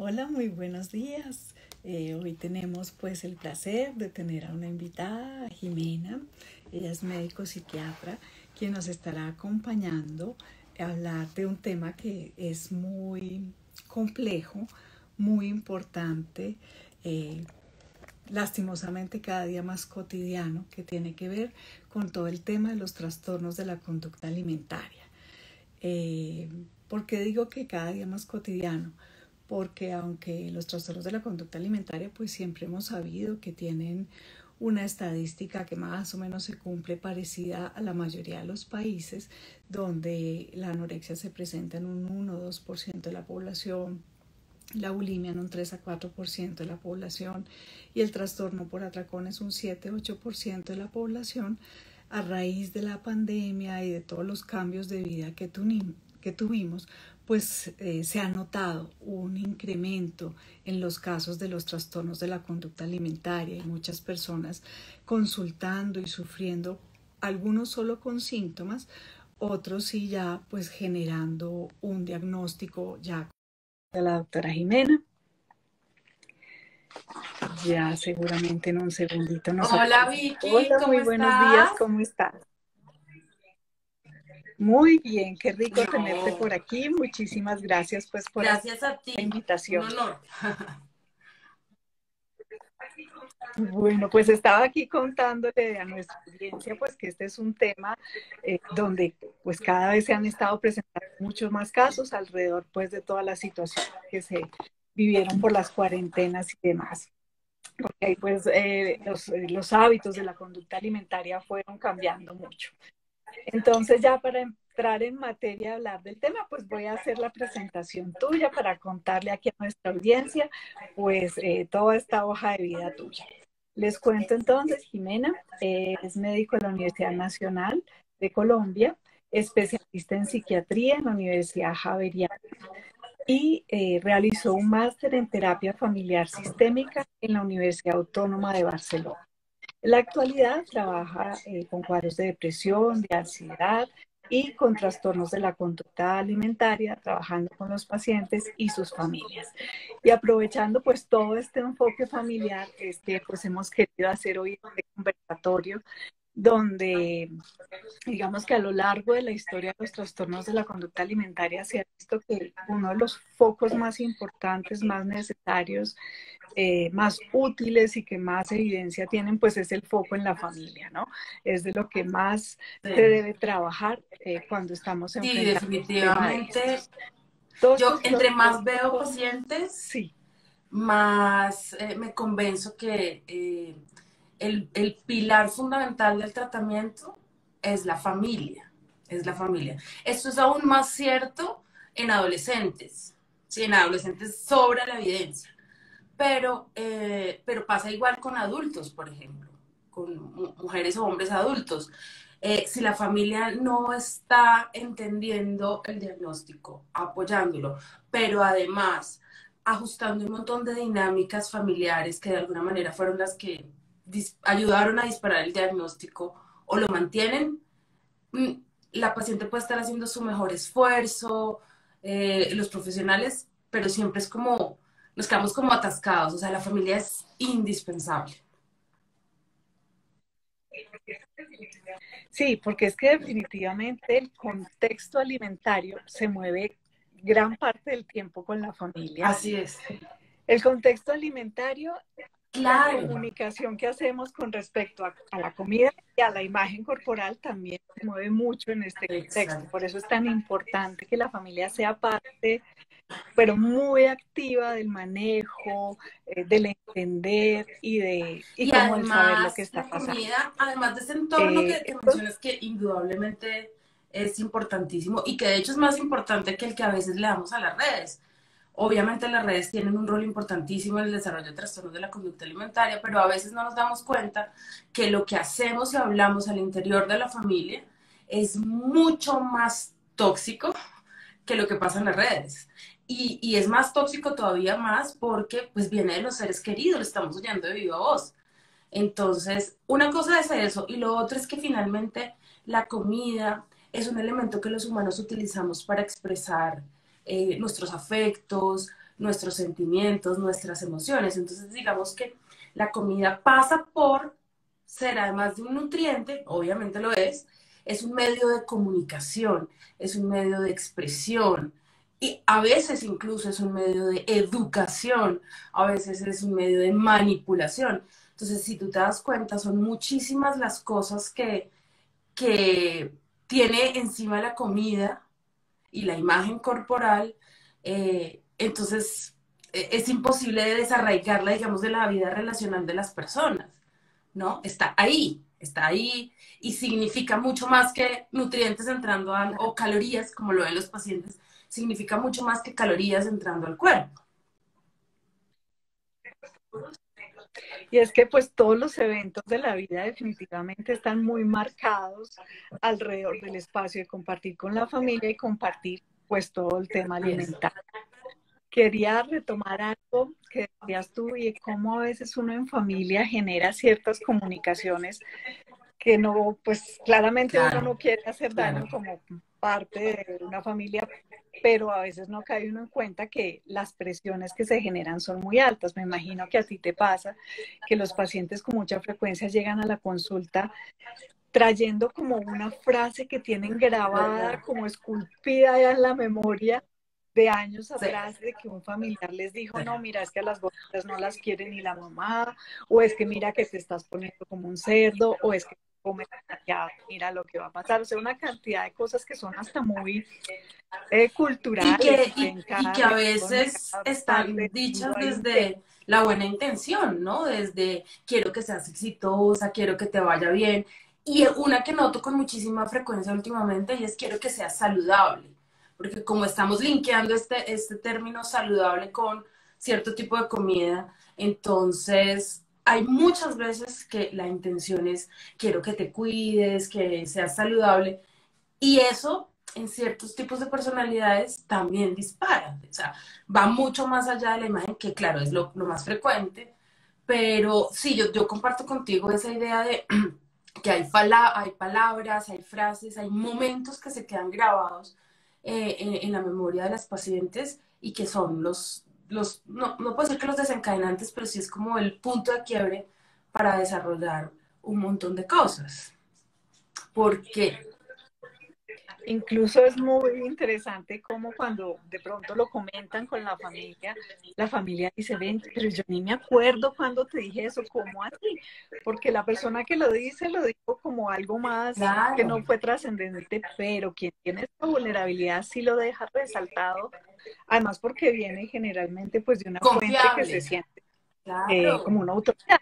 Hola, muy buenos días. Hoy tenemos pues el placer de tener a una invitada, a Jimena. Ella es médico psiquiatra, quien nos estará acompañando a hablar de un tema que es muy complejo, muy importante, eh, lastimosamente cada día más cotidiano, que tiene que ver con todo el tema de los trastornos de la conducta alimentaria. Eh, ¿Por qué digo que cada día más cotidiano? Porque aunque los trastornos de la conducta alimentaria pues siempre hemos sabido que tienen una estadística que más o menos se cumple parecida a la mayoría de los países, donde la anorexia se presenta en un 1 o 2% de la población, la bulimia en un 3 a 4% de la población y el trastorno por atracón es un 7 a 8% de la población. A raíz de la pandemia y de todos los cambios de vida que tuvimos, pues se ha notado un incremento en los casos de los trastornos de la conducta alimentaria y muchas personas consultando y sufriendo, algunos solo con síntomas, otros sí ya pues generando un diagnóstico ya de la doctora Jimena. Ya seguramente en un segundito nos Hola aparece. Vicky, Hola, ¿cómo muy buenos días, estás? ¿cómo estás? Muy bien, qué rico tenerte No, por aquí. Muchísimas gracias pues por gracias aceptar a la ti, un invitación. honor. Bueno, pues estaba aquí contándole a nuestra audiencia pues que este es un tema donde pues cada vez se han estado presentando muchos más casos alrededor pues de todas las situaciones que se vivieron por las cuarentenas y demás. Porque ahí pues los hábitos de la conducta alimentaria fueron cambiando mucho. Entonces ya para entrar en materia de hablar del tema, pues voy a hacer la presentación tuya para contarle aquí a nuestra audiencia pues toda esta hoja de vida tuya. Les cuento entonces, Jimena es médico de la Universidad Nacional de Colombia, especialista en psiquiatría en la Universidad Javeriana y realizó un máster en terapia familiar sistémica en la Universidad Autónoma de Barcelona. En la actualidad trabaja con cuadros de depresión, de ansiedad y con trastornos de la conducta alimentaria, trabajando con los pacientes y sus familias. Y aprovechando pues todo este enfoque familiar, pues hemos querido hacer hoy este conversatorio donde digamos que a lo largo de la historia de los trastornos de la conducta alimentaria se ha visto que uno de los focos más importantes, más necesarios, más útiles y que más evidencia tienen, pues es el foco en la familia, ¿no? Es de lo que más se Sí, debe trabajar cuando estamos sí, enfrentando un tema de definitivamente. estos. Todos Yo los entre más veo focos, pacientes, sí, más me convenzo que el pilar fundamental del tratamiento es la familia, es la familia. Esto es aún más cierto en adolescentes, sí, en adolescentes sobra la evidencia. Pero pasa igual con adultos, por ejemplo, con mujeres o hombres adultos. Si la familia no está entendiendo el diagnóstico, apoyándolo, pero además ajustando un montón de dinámicas familiares que de alguna manera fueron las que ayudaron a disparar el diagnóstico o lo mantienen, mm, la paciente puede estar haciendo su mejor esfuerzo, los profesionales, pero siempre es como, nos quedamos como atascados, o sea, la familia es indispensable. sí, porque es que definitivamente el contexto alimentario se mueve gran parte del tiempo con la familia. Así es. El contexto alimentario, la Claro, comunicación que hacemos con respecto a la comida y a la imagen corporal también se mueve mucho en este contexto. exacto. Por eso es tan importante que la familia sea parte, pero muy activa del manejo, del entender y Y como el saber lo que además, está la pasando. comida, además de ese entorno que Esto, mencionas que indudablemente es importantísimo y que de hecho es más importante que el que a veces le damos a las redes. Obviamente las redes tienen un rol importantísimo en el desarrollo de trastornos de la conducta alimentaria, pero a veces no nos damos cuenta que lo que hacemos y hablamos al interior de la familia es mucho más tóxico que lo que pasa en las redes. Y es más tóxico todavía más porque pues viene de los seres queridos, lo estamos oyendo de viva voz. Entonces, una cosa es eso y lo otro es que finalmente la comida es un elemento que los humanos utilizamos para expresar nuestros afectos, nuestros sentimientos, nuestras emociones. Entonces, digamos que la comida pasa por ser, además de un nutriente, obviamente lo es un medio de comunicación, es un medio de expresión, y a veces incluso es un medio de educación, a veces es un medio de manipulación. Entonces, si tú te das cuenta, son muchísimas las cosas que tiene encima la comida y la imagen corporal. Entonces, es imposible desarraigarla, digamos, de la vida relacional de las personas, ¿no? Está ahí y significa mucho más que nutrientes entrando o calorías, como lo ven los pacientes, significa mucho más que calorías entrando al cuerpo. Y es que pues todos los eventos de la vida definitivamente están muy marcados alrededor del espacio de compartir con la familia y compartir pues todo el tema alimentario. Quería retomar algo que decías tú y cómo a veces uno en familia genera ciertas comunicaciones que no, pues claramente uno Claro, no quiere hacer claro. daño como parte de una familia, pero a veces no cae uno en cuenta que las presiones que se generan son muy altas. Me imagino que a ti te pasa que los pacientes con mucha frecuencia llegan a la consulta trayendo como una frase que tienen grabada, ¿Verdad? como esculpida ya en la memoria de años Sí, atrás, de que un familiar les dijo, no, mira, es que a las gorditas no las quiere ni la mamá, o es que mira que te estás poniendo como un cerdo, o es que comes demasiado, mira lo que va a pasar. O sea, una cantidad de cosas que son hasta muy culturales y en y cada que a región, en veces cada parte están del mundo dichas hay un tema. desde la buena intención, ¿no? Desde quiero que seas exitosa, quiero que te vaya bien. Y una que noto con muchísima frecuencia últimamente y es quiero que seas saludable. Porque como estamos linkeando este término saludable con cierto tipo de comida, entonces hay muchas veces que la intención es quiero que te cuides, que seas saludable. Y eso en ciertos tipos de personalidades también dispara. O sea, va mucho más allá de la imagen, que claro, es lo más frecuente. Pero sí, yo comparto contigo esa idea de que hay palabras, hay frases, hay momentos que se quedan grabados en la memoria de las pacientes y que son no puedo decir que los desencadenantes, pero sí es como el punto de quiebre para desarrollar un montón de cosas. Porque, Incluso es muy interesante cómo cuando de pronto lo comentan con la familia dice, ven, pero yo ni me acuerdo cuando te dije eso, ¿cómo así? Porque la persona que lo dice lo dijo como algo más que claro, no fue trascendente, pero quien tiene esta vulnerabilidad sí lo deja resaltado, además porque viene generalmente pues de una fuente que se confiable. siente como Claro. una autoridad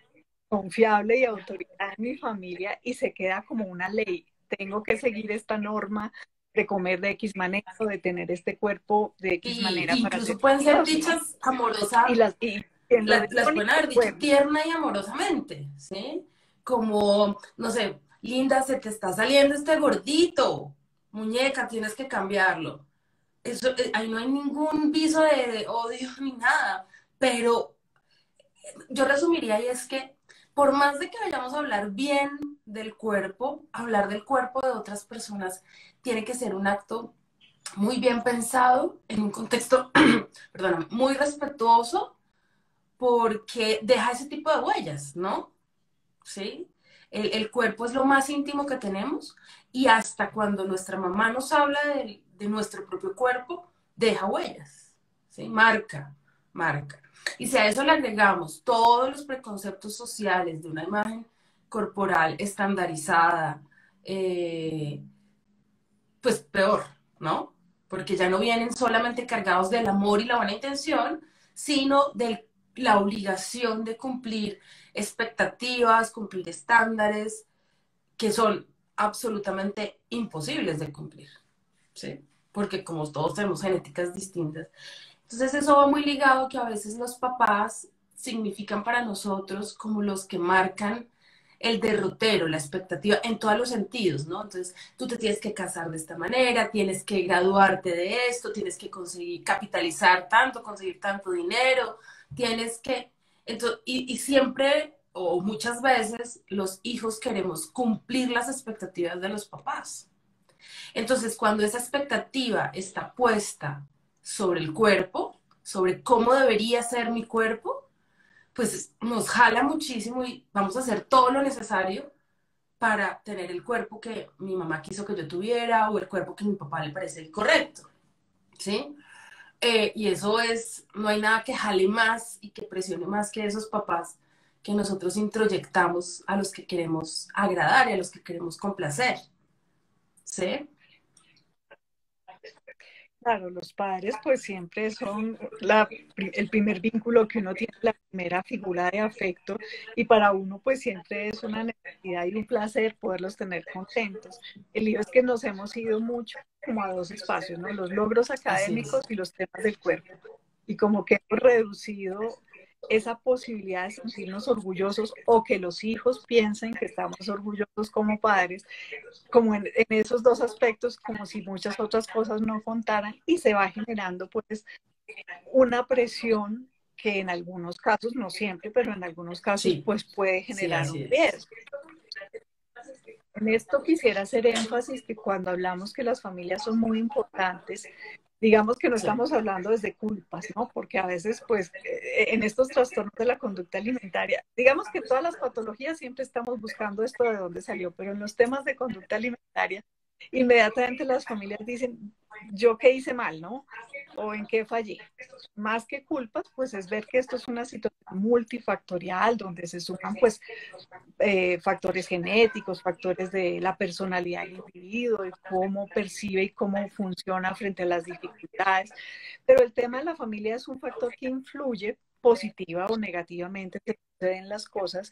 confiable y autoridad en mi familia y se queda como una ley. Tengo que seguir esta norma de comer de X manera o de tener este cuerpo de X Y manera para ser incluso pueden ser exitoso. dichas Y, amorosa, y quien lo las dijo ni pueden se haber dicho acuerda. tierna y amorosamente, ¿sí? Como, no sé, linda, se te está saliendo este gordito, muñeca, tienes que cambiarlo. Eso, ahí no hay ningún viso de odio ni nada, pero yo resumiría y es que por más de que vayamos a hablar bien del cuerpo, hablar del cuerpo de otras personas tiene que ser un acto muy bien pensado, en un contexto, perdóname, muy respetuoso, porque deja ese tipo de huellas, ¿no? ¿Sí? El cuerpo es lo más íntimo que tenemos y hasta cuando nuestra mamá nos habla de nuestro propio cuerpo, deja huellas, ¿sí? Marca. Y si a eso le agregamos todos los preconceptos sociales de una imagen corporal estandarizada, eh, pues peor, ¿no? Porque ya no vienen solamente cargados del amor y la buena intención, sino de la obligación de cumplir expectativas, cumplir estándares que son absolutamente imposibles de cumplir, ¿sí? Porque como todos tenemos genéticas distintas. Entonces eso va muy ligado que a veces los papás significan para nosotros como los que marcan el derrotero, la expectativa en todos los sentidos, ¿no? Entonces tú te tienes que casar de esta manera, tienes que graduarte de esto, tienes que conseguir capitalizar tanto, conseguir tanto dinero, tienes que... Entonces, y siempre o muchas veces los hijos queremos cumplir las expectativas de los papás. Entonces, cuando esa expectativa está puesta sobre el cuerpo, sobre cómo debería ser mi cuerpo, pues nos jala muchísimo y vamos a hacer todo lo necesario para tener el cuerpo que mi mamá quiso que yo tuviera o el cuerpo que a mi papá le parece el correcto, ¿sí? Y eso es, no hay nada que jale más y que presione más que esos papás que nosotros introyectamos a los que queremos agradar y a los que queremos complacer, ¿sí? Claro, los padres pues siempre son el primer vínculo que uno tiene, la primera figura de afecto y para uno pues siempre es una necesidad y un placer poderlos tener contentos. El lío es que nos hemos ido mucho como a dos espacios, ¿no? Los logros Así es. académicos y los temas del cuerpo. Y como que hemos reducido esa posibilidad de sentirnos orgullosos o que los hijos piensen que estamos orgullosos como padres como en esos dos aspectos, como si muchas otras cosas no contaran y se va generando pues una presión que en algunos casos, no siempre, pero en algunos casos Sí, pues puede sí, generar así un es. riesgo. En esto quisiera hacer énfasis que cuando hablamos que las familias son muy importantes, digamos que no Sí, estamos hablando desde culpas, ¿no? Porque a veces, pues, en estos trastornos de la conducta alimentaria, digamos que todas las patologías siempre estamos buscando esto de dónde salió, pero en los temas de conducta alimentaria, inmediatamente las familias dicen, yo qué hice mal, ¿no? O en qué fallé. Más que culpas, pues es ver que esto es una situación multifactorial donde se suman pues factores genéticos, factores de la personalidad del individuo, de cómo percibe y cómo funciona frente a las dificultades. Pero el tema de la familia es un factor que influye positiva o negativamente que suceden las cosas.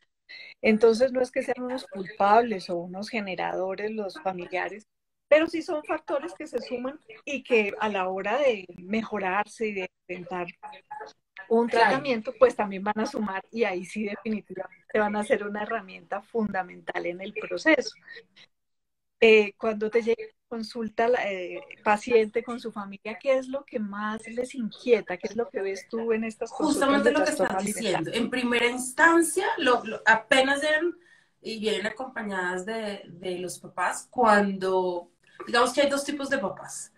Entonces no es que sean unos culpables o unos generadores los familiares, pero sí son factores que se suman y que a la hora de mejorarse y de intentar un claro. tratamiento, pues también van a sumar y ahí sí definitivamente van a ser una herramienta fundamental en el proceso. Cuando te llega consulta la paciente con su familia, ¿qué es lo que más les inquieta? ¿Qué es lo que ves tú en estas consultas Justamente de lo que trastorno estás alimentario? diciendo. En primera instancia, apenas llegan y vienen acompañadas de los papás cuando, digamos que hay dos tipos de papás.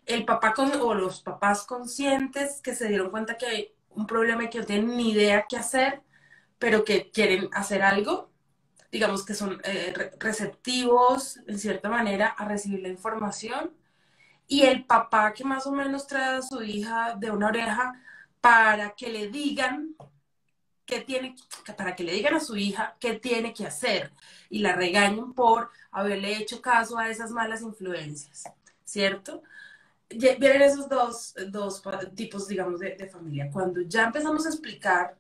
El papá o los papás conscientes que se dieron cuenta que hay un problema y que no tienen ni idea qué hacer, pero que quieren hacer algo, digamos que son receptivos en cierta manera a recibir la información, y el papá que más o menos trae a su hija de una oreja para que le digan qué tiene, para que le digan a su hija qué tiene que hacer y la regañen por haberle hecho caso a esas malas influencias, ¿cierto? Vienen esos dos tipos, digamos, de familia. Cuando ya empezamos a explicar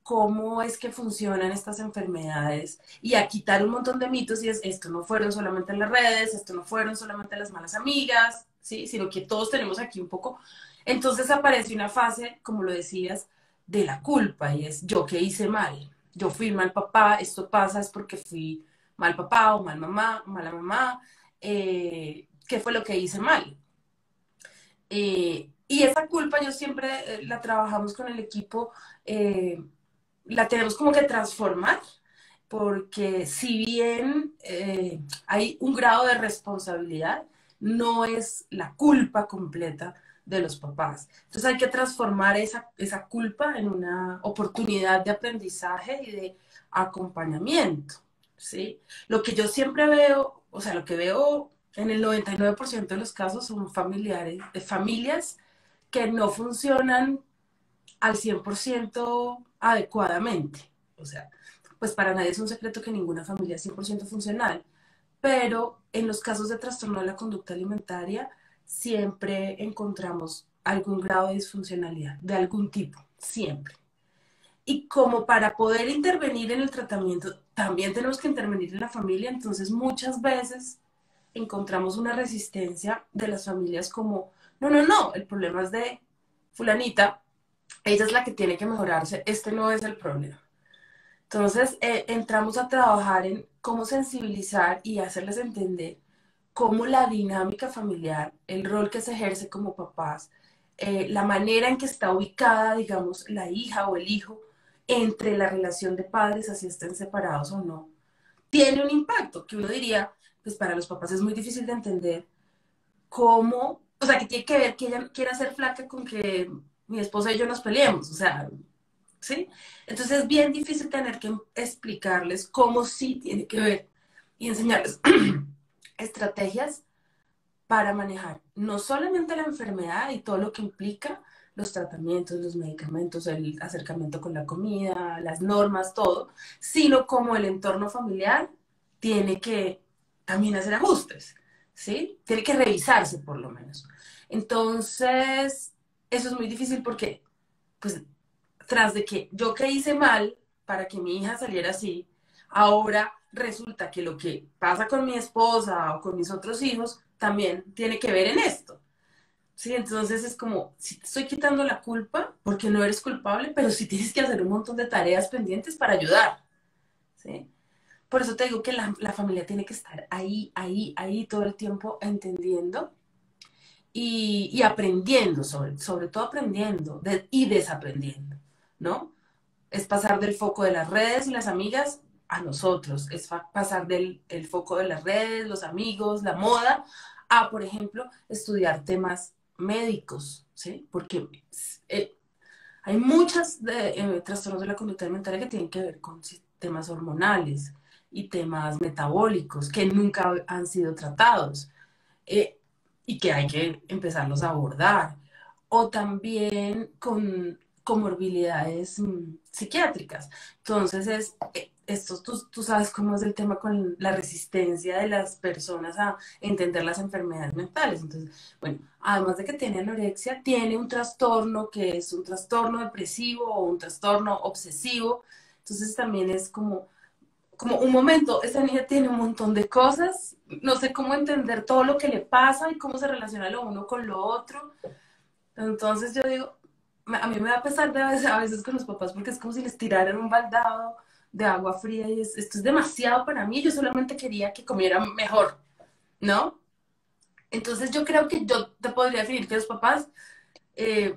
cómo es que funcionan estas enfermedades y a quitar un montón de mitos y es, esto no fueron solamente las redes, esto no fueron solamente las malas amigas, ¿sí? Sino que todos tenemos aquí un poco. Entonces aparece una fase, como lo decías, de la culpa y es yo que hice mal, yo fui mal papá, esto pasa es porque fui mal papá o mal mamá, mala mamá, ¿qué fue lo que hice mal? Y esa culpa yo siempre la trabajamos con el equipo, la tenemos como que transformar, porque si bien hay un grado de responsabilidad, no es la culpa completa de los papás. Entonces hay que transformar esa culpa en una oportunidad de aprendizaje y de acompañamiento, ¿sí? Lo que yo siempre veo, o sea, lo que veo en el 99% de los casos son familiares, de familias que no funcionan al 100% adecuadamente. O sea, pues para nadie es un secreto que ninguna familia es 100% funcional, pero en los casos de trastorno de la conducta alimentaria siempre encontramos algún grado de disfuncionalidad de algún tipo, siempre. Y como para poder intervenir en el tratamiento, también tenemos que intervenir en la familia, entonces muchas veces encontramos una resistencia de las familias como, no, no, no, el problema es de fulanita, ella es la que tiene que mejorarse, este no es el problema. Entonces, entramos a trabajar en cómo sensibilizar y hacerles entender cómo la dinámica familiar, el rol que se ejerce como papás, la manera en que está ubicada, digamos, la hija o el hijo entre la relación de padres, así estén separados o no, tiene un impacto que uno diría, pues para los papás es muy difícil de entender cómo, o sea, que tiene que ver que ella quiera ser flaca con que mi esposa y yo nos peleemos, o sea, ¿sí? Entonces es bien difícil tener que explicarles cómo sí tiene que ver y enseñarles estrategias para manejar no solamente la enfermedad y todo lo que implica, los tratamientos, los medicamentos, el acercamiento con la comida, las normas, todo, sino como el entorno familiar tiene que también hacer ajustes, ¿sí? Tiene que revisarse por lo menos. Entonces, eso es muy difícil porque, pues, tras de que yo que hice mal para que mi hija saliera así, ahora resulta que lo que pasa con mi esposa o con mis otros hijos también tiene que ver en esto. Sí, entonces es como, si te estoy quitando la culpa porque no eres culpable, pero sí tienes que hacer un montón de tareas pendientes para ayudar, ¿sí? Por eso te digo que la familia tiene que estar ahí, ahí, ahí todo el tiempo entendiendo y aprendiendo, sobre todo aprendiendo y desaprendiendo, ¿no? Es pasar del foco de las redes y las amigas a nosotros, es pasar del el foco de las redes, los amigos, la moda, a, por ejemplo, estudiar temas médicos, ¿sí? Porque hay muchos trastornos de la conducta alimentaria que tienen que ver con temas hormonales y temas metabólicos que nunca han sido tratados eh, y que hay que empezarlos a abordar. O también con comorbilidades psiquiátricas. Entonces, esto tú sabes cómo es el tema con la resistencia de las personas a entender las enfermedades mentales. Entonces, bueno, además de que tiene anorexia, tiene un trastorno que es un trastorno depresivo o un trastorno obsesivo. Entonces, también es como un momento, esta niña tiene un montón de cosas, no sé cómo entender todo lo que le pasa y cómo se relaciona lo uno con lo otro. Entonces yo digo, a mí me da pesar de a veces con los papás porque es como si les tiraran un baldado de agua fría y esto es demasiado para mí, yo solamente quería que comieran mejor, ¿no? Entonces yo creo que yo te podría definir que los papás,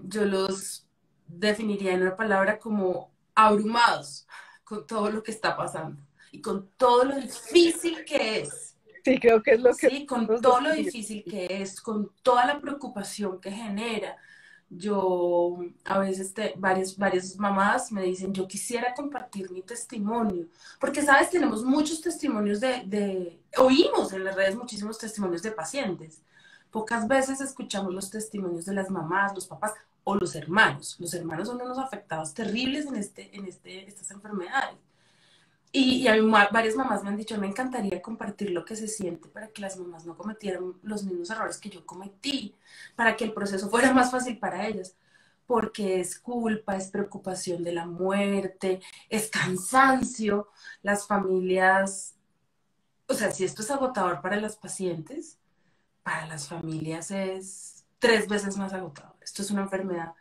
yo los definiría en una palabra como abrumados con todo lo que está pasando y con todo lo difícil que es. Sí, creo que es lo que Sí, con nosotros todo lo describimos. difícil que es, con toda la preocupación que genera. Yo, a veces, varias mamás me dicen, yo quisiera compartir mi testimonio, porque, sabes, tenemos muchos testimonios oímos en las redes muchísimos testimonios de pacientes. Pocas veces escuchamos los testimonios de las mamás, los papás o los hermanos. Los hermanos son unos afectados terribles estas enfermedades. Y a mí, varias mamás me han dicho, me encantaría compartir lo que se siente para que las mamás no cometieran los mismos errores que yo cometí, para que el proceso fuera más fácil para ellas, porque es culpa, es preocupación de la muerte, es cansancio. Las familias, o sea, si esto es agotador para las pacientes, para las familias es 3 veces más agotador. Esto es una enfermedad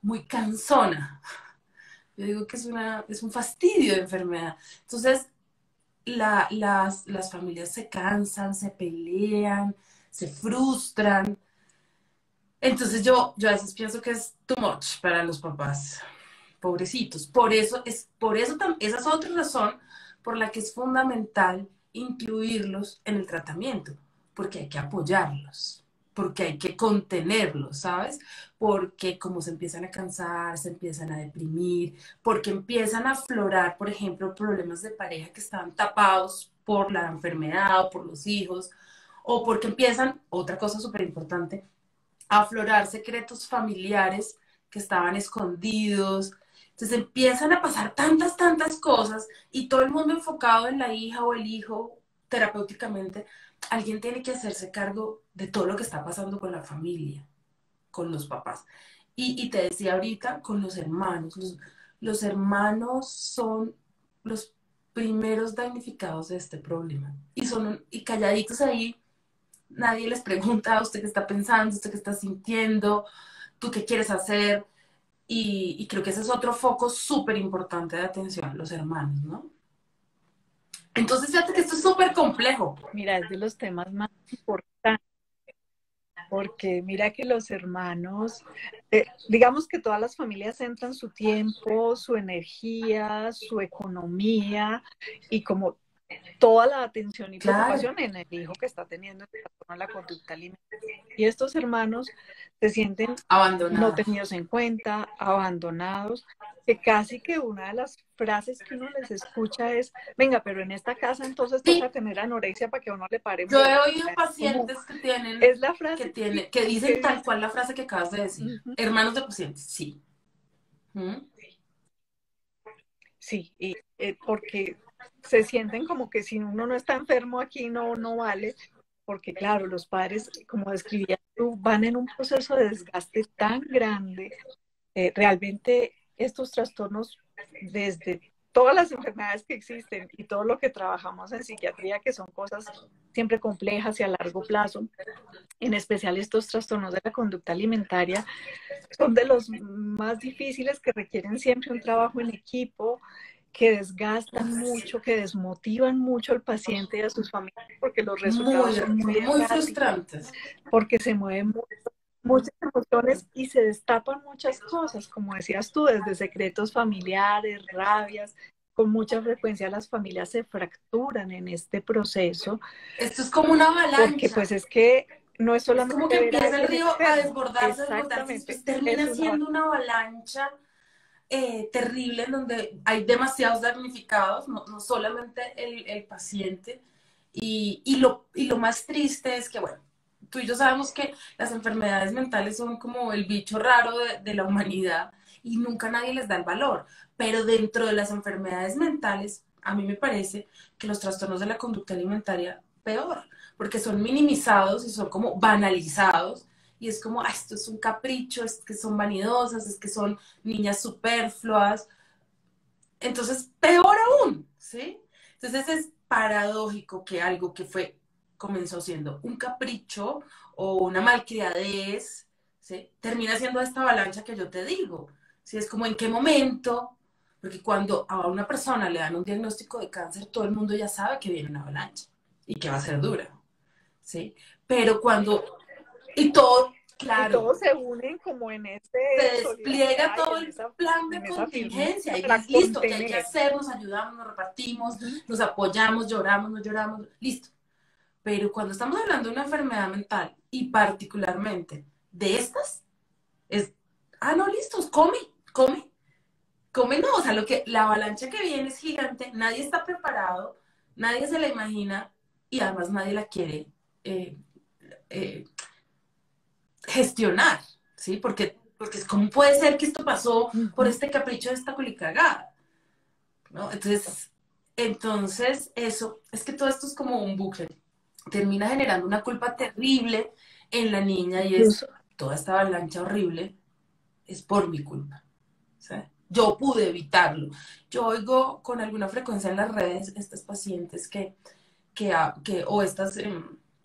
muy cansona. Yo digo que es un fastidio de enfermedad. Entonces, las familias se cansan, se pelean, se frustran. Entonces yo a veces pienso que es too much para los papás, pobrecitos. Esa es otra razón por la que es fundamental incluirlos en el tratamiento, porque hay que apoyarlos, porque hay que contenerlos, ¿sabes? Porque como se empiezan a cansar, se empiezan a deprimir, porque empiezan a aflorar, por ejemplo, problemas de pareja que estaban tapados por la enfermedad o por los hijos, o porque empiezan, otra cosa súper importante, a aflorar secretos familiares que estaban escondidos. Entonces empiezan a pasar tantas, tantas cosas y todo el mundo enfocado en la hija o el hijo terapéuticamente. Alguien tiene que hacerse cargo de todo lo que está pasando con la familia, con los papás. Y te decía ahorita, con los hermanos. Los hermanos son los primeros damnificados de este problema. Y calladitos ahí, nadie les pregunta a usted qué está pensando, usted qué está sintiendo, tú qué quieres hacer. Y creo que ese es otro foco súper importante de atención, los hermanos, ¿no? Entonces, fíjate que esto es súper complejo. Mira, es de los temas más importantes, porque mira que los hermanos, digamos que todas las familias centran su tiempo, su energía, su economía y como toda la atención y Claro, preocupación en el hijo que está teniendo el trastorno de la conducta alimentaria. Y estos hermanos se sienten no abandonada. tenidos en cuenta, abandonados, que casi que una de las frases que uno les escucha es, venga, pero en esta casa entonces toca Sí, tener anorexia para que a uno le paren yo he bola. O oído sea, es como, pacientes que tienen, es la frase que típica que dicen tal dicen. cual la frase que acabas de decir. Uh -huh. Hermanos de pacientes, sí. ¿Mm? Sí, y porque se sienten como que si uno no está enfermo aquí no vale, porque claro, los padres, como describías tú, van en un proceso de desgaste tan grande. Realmente estos trastornos, desde todas las enfermedades que existen y todo lo que trabajamos en psiquiatría, que son cosas siempre complejas y a largo plazo, en especial estos trastornos de la conducta alimentaria, son de los más difíciles, que requieren siempre un trabajo en equipo, que desgastan mucho, que desmotivan mucho al paciente y a sus familias, porque los resultados son muy Muy erráticos, frustrantes. porque se mueven muchas emociones y se destapan muchas cosas, como decías tú, desde secretos familiares, rabias. Con mucha frecuencia las familias se fracturan en este proceso, Esto es como una porque avalancha. pues es que no es Es como que solamente ver a empieza el alguien río a externo, desbordarse, desbordarse y exactamente, después es termina una. siendo una avalancha terrible en donde hay demasiados damnificados, no solamente el paciente. Y lo más triste es que, bueno, tú y yo sabemos que las enfermedades mentales son como el bicho raro de la humanidad y nunca nadie les da el valor. Pero dentro de las enfermedades mentales, a mí me parece que los trastornos de la conducta alimentaria peor, porque son minimizados y son como banalizados. Y es como, ah, esto es un capricho, es que son vanidosas, es que son niñas superfluas. Entonces, peor aún, ¿sí? Entonces es paradójico que algo que comenzó siendo un capricho o una malcriadez, ¿sí? Termina siendo esta avalancha que yo te digo, ¿sí? Es como en qué momento, porque cuando a una persona le dan un diagnóstico de cáncer, todo el mundo ya sabe que viene una avalancha y que va a ser dura, ¿sí? Pero y todo, Y claro, todos se unen como en se esta despliega solidaridad y todo el plan de en esa firmeza contingencia y para listo, que hay que contener. hacer, nos ayudamos, nos repartimos, Uh-huh. nos apoyamos, lloramos, no lloramos, listo. Pero cuando estamos hablando de una enfermedad mental y particularmente de estas, es, no, listos, come, come, come, no, o sea, la avalancha que viene es gigante, nadie está preparado, nadie se la imagina y además nadie la quiere eh, eh, gestionar, ¿sí? Porque ¿cómo puede ser que esto pasó por Uh-huh. este capricho de esta culicagada? ¿No? Entonces, eso, es que todo esto es como un bucle. Termina generando una culpa terrible en la niña y es Incluso, toda esta avalancha horrible es por mi culpa. ¿Sí? Yo pude evitarlo. Yo oigo con alguna frecuencia en las redes estas pacientes o estas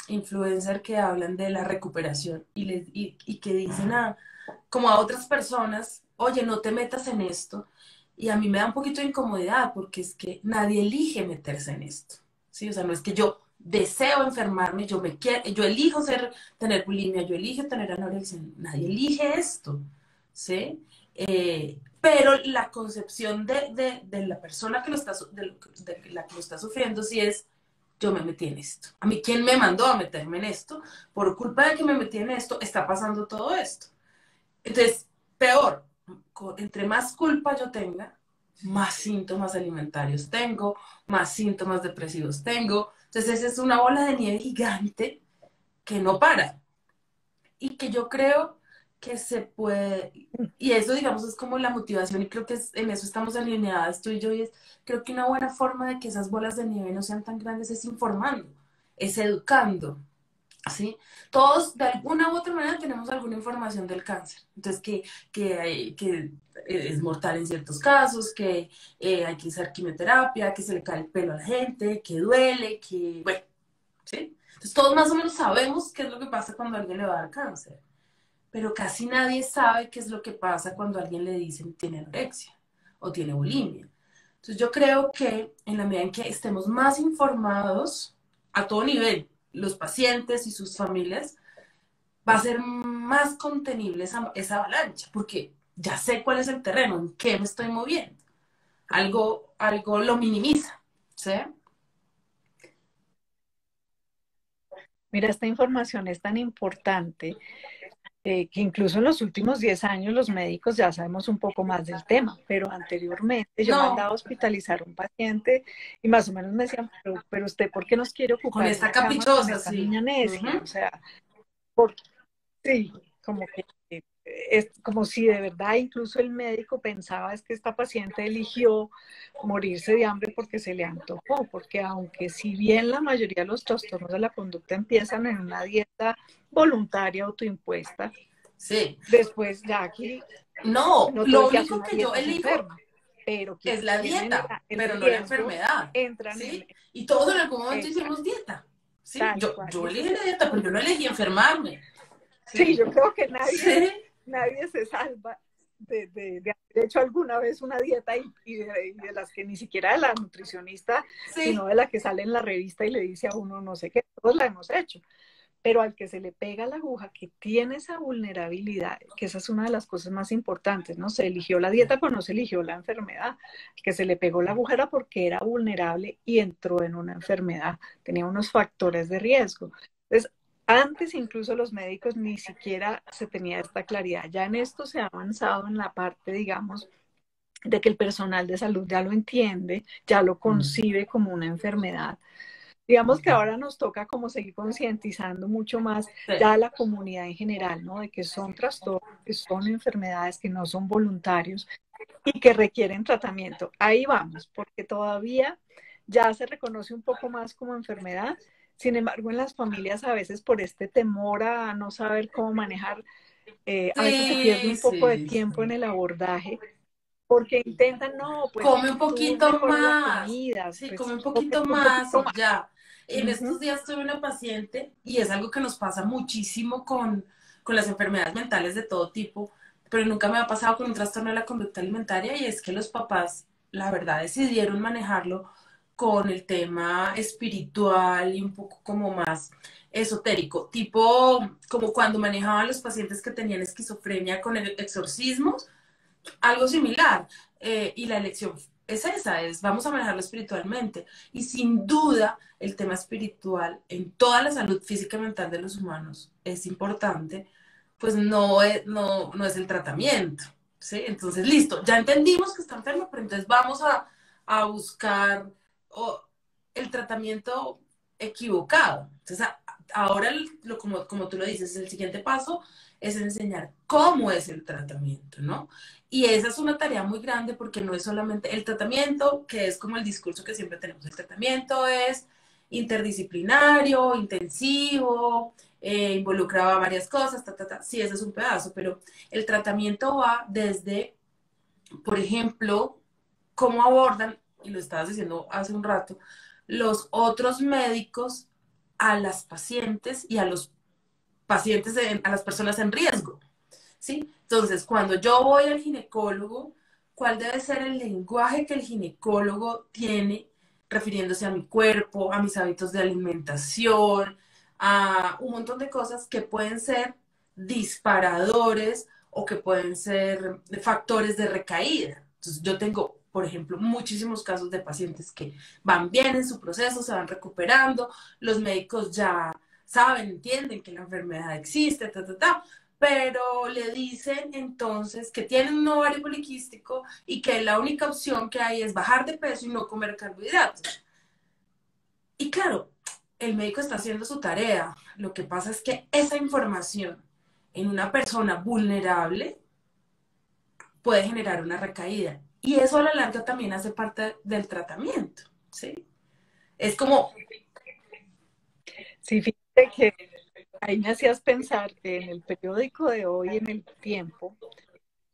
influencers que hablan de la recuperación y que dicen como a otras personas, oye, no te metas en esto. Y a mí me da un poquito de incomodidad porque es que nadie elige meterse en esto. ¿Sí? O sea, no es que yo deseo enfermarme, yo elijo tener bulimia, yo elijo tener anorexia, nadie elige esto. ¿Sí? Pero la concepción de la persona que lo está, de la que lo está sufriendo sí es, yo me metí en esto. A mí, ¿quién me mandó a meterme en esto? Por culpa de que me metí en esto, está pasando todo esto. Entonces, peor, entre más culpa yo tenga, más síntomas alimentarios tengo, más síntomas depresivos tengo. Entonces, esa es una bola de nieve gigante que no para y que yo creo que se puede, y eso digamos es como la motivación y creo que en eso estamos alineadas tú y yo, y creo que una buena forma de que esas bolas de nieve no sean tan grandes es informando, es educando, ¿sí? Todos de alguna u otra manera tenemos alguna información del cáncer, entonces que es mortal en ciertos casos, que hay que usar quimioterapia, que se le cae el pelo a la gente, que duele, que, bueno, ¿sí? Entonces todos más o menos sabemos qué es lo que pasa cuando a alguien le va a dar cáncer, pero casi nadie sabe qué es lo que pasa cuando a alguien le dicen tiene anorexia o tiene bulimia. Entonces yo creo que en la medida en que estemos más informados a todo nivel, los pacientes y sus familias, va a ser más contenible esa avalancha, porque ya sé cuál es el terreno, en qué me estoy moviendo. Algo lo minimiza, ¿sí? Mira, esta información es tan importante que incluso en los últimos 10 años los médicos ya sabemos un poco más del tema, pero anteriormente yo No, mandaba a hospitalizar a un paciente y más o menos me decían, pero usted, ¿por qué nos quiere con ocupar esta la cama con caprichosa, esta sí. niña necia? Ujú. O sea, por, sí, como que es como si de verdad incluso el médico pensaba es que esta paciente eligió morirse de hambre porque se le antojó, porque aunque si bien la mayoría de los trastornos de la conducta empiezan en una dieta voluntaria autoimpuesta, Sí. después ya aquí No, no todo lo el que hace único una que yo dieta se elijo enferma, pero es quienes la tienen dieta, el pero no la riesgo enfermedad, entran en ¿sí? Y todos en algún momento hicimos exacto, dieta, ¿sí? tal Yo, cual. yo Y ese es elegí el la dieta, pero yo no punto. elegí enfermarme, Sí, ¿sí? yo creo que Sí, nadie se salva de haber hecho alguna vez una dieta y de las que ni siquiera de la nutricionista, sino sí, de la que sale en la revista y le dice a uno no sé qué, todos la hemos hecho. Pero al que se le pega la aguja, que tiene esa vulnerabilidad, que esa es una de las cosas más importantes, ¿no? Se eligió la dieta, pero no se eligió la enfermedad. El que se le pegó la aguja era porque era vulnerable y entró en una enfermedad, tenía unos factores de riesgo. Entonces, antes incluso los médicos ni siquiera se tenía esta claridad. Ya en esto se ha avanzado en la parte, digamos, de que el personal de salud ya lo entiende, ya lo concibe como una enfermedad. Digamos que ahora nos toca como seguir concientizando mucho más sí. ya a la comunidad en general, ¿no? De que son trastornos, que son enfermedades que no son voluntarios y que requieren tratamiento. Ahí vamos, porque todavía ya se reconoce un poco más como enfermedad. Sin embargo, en las familias a veces por este temor a no saber cómo manejar, a veces se pierde Sí, un poco de sí, tiempo en sí. el abordaje, porque intentan, no, pues Come un tú poquito mejora la más, comida, sí, come pues un come poquito un más poquito y más. ya. En Uh estos -huh. días tuve una paciente y es algo que nos pasa muchísimo con las enfermedades mentales de todo tipo, pero nunca me ha pasado con un trastorno de la conducta alimentaria y es que los papás, la verdad, decidieron manejarlo con el tema espiritual y un poco como más esotérico, tipo como cuando manejaban los pacientes que tenían esquizofrenia con el exorcismos, algo similar. Y la elección es esa, es vamos a manejarlo espiritualmente. Y sin duda, el tema espiritual en toda la salud física y mental de los humanos es importante, pues no es el tratamiento. ¿Sí? Entonces, listo, ya entendimos que está enfermo, pero entonces vamos a buscar oh, el tratamiento equivocado. Entonces, ahora, como tú lo dices, el siguiente paso es enseñar cómo es el tratamiento, ¿no? Y esa es una tarea muy grande porque no es solamente el tratamiento, que es como el discurso que siempre tenemos. El tratamiento es interdisciplinario, intensivo, involucraba varias cosas, sí, ese es un pedazo, pero el tratamiento va desde, por ejemplo, cómo abordan, y lo estabas diciendo hace un rato, los otros médicos a las pacientes y a los pacientes, a las personas en riesgo. ¿Sí? Entonces, cuando yo voy al ginecólogo, ¿cuál debe ser el lenguaje que el ginecólogo tiene refiriéndose a mi cuerpo, a mis hábitos de alimentación, a un montón de cosas que pueden ser disparadores o que pueden ser factores de recaída? Entonces, yo tengo, por ejemplo, muchísimos casos de pacientes que van bien en su proceso, se van recuperando, los médicos ya saben, entienden que la enfermedad existe, pero le dicen entonces que tienen un ovario poliquístico y que la única opción que hay es bajar de peso y no comer carbohidratos. Y claro, el médico está haciendo su tarea. Lo que pasa es que esa información en una persona vulnerable puede generar una recaída. Y eso a la larga también hace parte del tratamiento, ¿sí? Es como, Sí, fíjate que ahí me hacías pensar que en el periódico de hoy, en El Tiempo,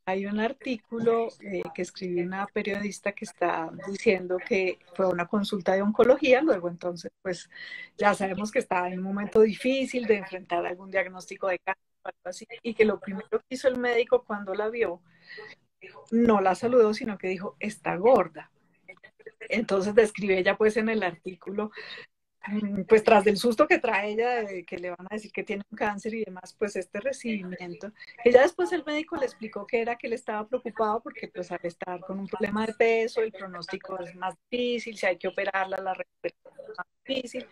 hay un artículo que escribió una periodista que está diciendo que fue una consulta de oncología, luego entonces pues ya sabemos que estaba en un momento difícil de enfrentar algún diagnóstico de cáncer o algo así, y que lo primero que hizo el médico cuando la vio, no la saludó, sino que dijo, está gorda. Entonces describe ella pues en el artículo pues tras del susto que trae ella de que le van a decir que tiene un cáncer y demás, pues este recibimiento, que ya después el médico le explicó que era que él estaba preocupado porque pues al estar con un problema de peso, el pronóstico es más difícil, si hay que operarla, la recuperación es más difícil,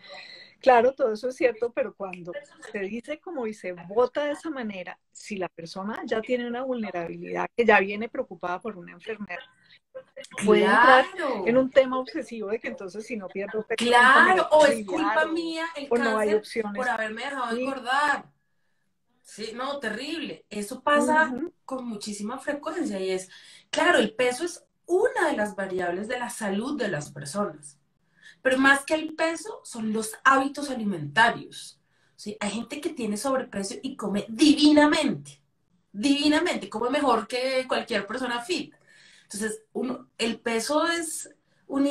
Claro, todo eso es cierto, pero cuando se dice como y se vota de esa manera, si la persona ya tiene una vulnerabilidad, que ya viene preocupada por una enfermedad, puede entrar en Claro, un tema obsesivo de que entonces si no pierdo peso nunca me voy claro, a o es aliviar culpa mía el o no hay cáncer por opciones. haberme dejado Sí. engordar. Sí, no, terrible. Eso pasa Ujú. con muchísima frecuencia y es, claro, el peso es una de las variables de la salud de las personas, pero más que el peso son los hábitos alimentarios. ¿Sí? Hay gente que tiene sobrepeso y come divinamente, divinamente, come mejor que cualquier persona fit. Entonces, el peso es un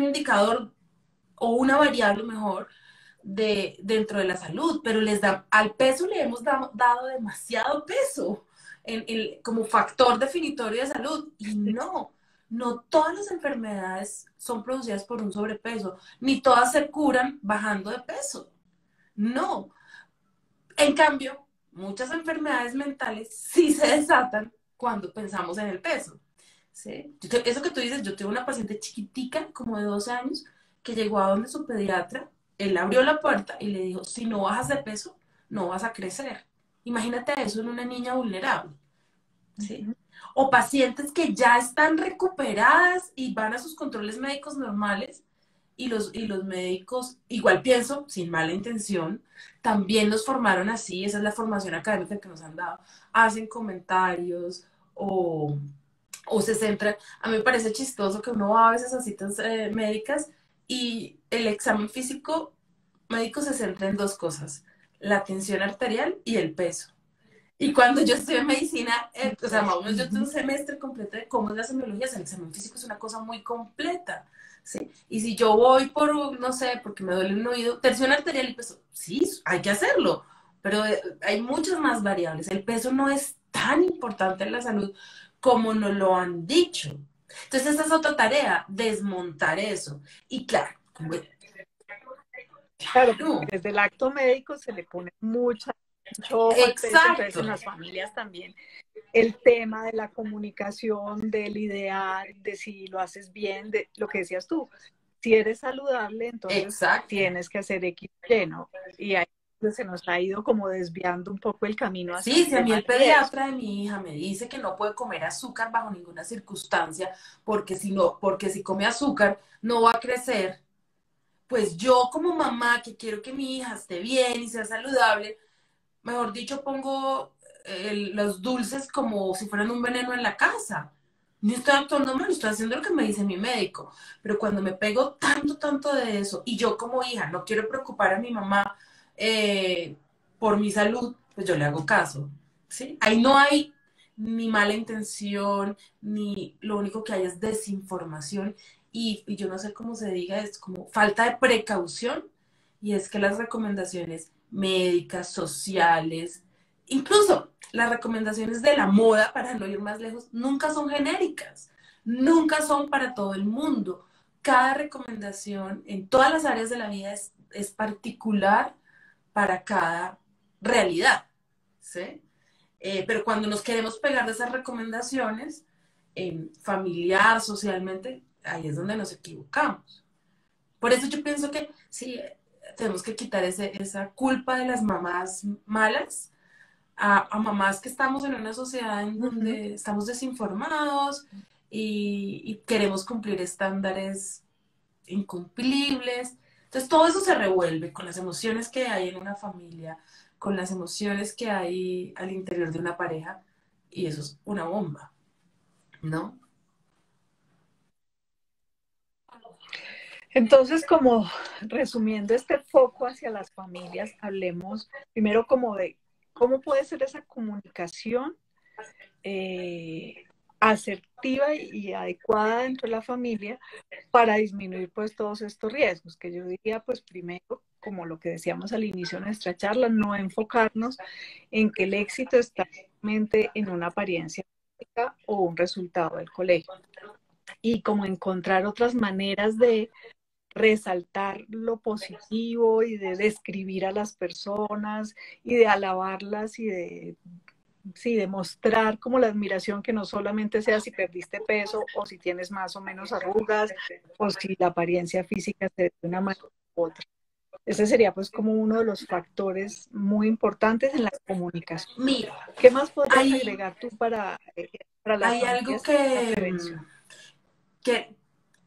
indicador o una variable mejor dentro de la salud, pero al peso le hemos dado demasiado peso como factor definitorio de salud y no todas las enfermedades son producidas por un sobrepeso, ni todas se curan bajando de peso, no. En cambio, muchas enfermedades mentales sí se desatan cuando pensamos en el peso. ¿Sí? Eso que tú dices, yo tengo una paciente chiquitica, como de 12 años, que llegó a donde su pediatra, él abrió la puerta y le dijo, si no bajas de peso, no vas a crecer. Imagínate eso en una niña vulnerable, ¿sí? O pacientes que ya están recuperadas y van a sus controles médicos normales y los médicos, igual pienso, sin mala intención, también nos formaron así, esa es la formación académica que nos han dado, hacen comentarios o se centra, a mí me parece chistoso que uno va a veces a citas médicas y el examen físico médico se centra en dos cosas, la tensión arterial y el peso. Y cuando yo estudié medicina, o sea, más o menos yo tuve un semestre completo de cómo es la semiología, o sea, el examen físico es una cosa muy completa, ¿sí? Y si yo voy no sé, porque me duele un oído, tensión arterial y peso, sí, hay que hacerlo, pero hay muchas más variables. El peso no es tan importante en la salud como nos lo han dicho. Entonces, esa es otra tarea, desmontar eso. Y claro, Claro, porque claro, desde el acto médico se le pone mucho ojo al peso, entonces exacto. en las familias también el tema de la comunicación, del ideal, de si lo haces bien, de lo que decías tú, si eres saludable, entonces Exacto. tienes que hacer X, Y, ¿no? Y ahí pues, se nos ha ido como desviando un poco el camino hacia Sí, un si a mí tema el de riesgo. pediatra de mi hija me dice que no puede comer azúcar bajo ninguna circunstancia, porque si no, porque si come azúcar no va a crecer, pues yo como mamá que quiero que mi hija esté bien y sea saludable, mejor dicho, pongo los dulces como si fueran un veneno en la casa. No estoy actuando mal, estoy haciendo lo que me dice mi médico. Pero cuando me pego tanto, tanto de eso, y yo como hija no quiero preocupar a mi mamá eh, por mi salud, pues yo le hago caso. ¿Sí? Ahí no hay ni mala intención, ni lo único que hay es desinformación. Y yo no sé cómo se diga, es como falta de precaución. Y es que las recomendaciones médicas, sociales, incluso las recomendaciones de la moda, para no ir más lejos, nunca son genéricas, nunca son para todo el mundo. Cada recomendación en todas las áreas de la vida es particular para cada realidad, ¿sí? Pero cuando nos queremos pegar de esas recomendaciones, familiar, socialmente, ahí es donde nos equivocamos. Por eso yo pienso que sí, tenemos que quitar esa culpa de las mamás malas a mamás que estamos en una sociedad en Ujú. donde estamos desinformados y queremos cumplir estándares incumplibles. Entonces todo eso se revuelve con las emociones que hay en una familia, con las emociones que hay al interior de una pareja y eso es una bomba, ¿no? Entonces, como resumiendo este foco hacia las familias, hablemos primero como de cómo puede ser esa comunicación eh, asertiva y adecuada dentro de la familia para disminuir pues todos estos riesgos, que yo diría pues primero, como lo que decíamos al inicio de nuestra charla, no enfocarnos en que el éxito está realmente en una apariencia física o un resultado del colegio y como encontrar otras maneras de resaltar lo positivo y de describir a las personas y de alabarlas y de sí, demostrar como la admiración que no solamente sea si perdiste peso o si tienes más o menos arrugas o si la apariencia física se ve de una manera. otra. Ese sería pues como uno de los factores muy importantes en la comunicación. Mira, ¿Qué más podrías hay, agregar tú para las hay algo familias en la prevención? que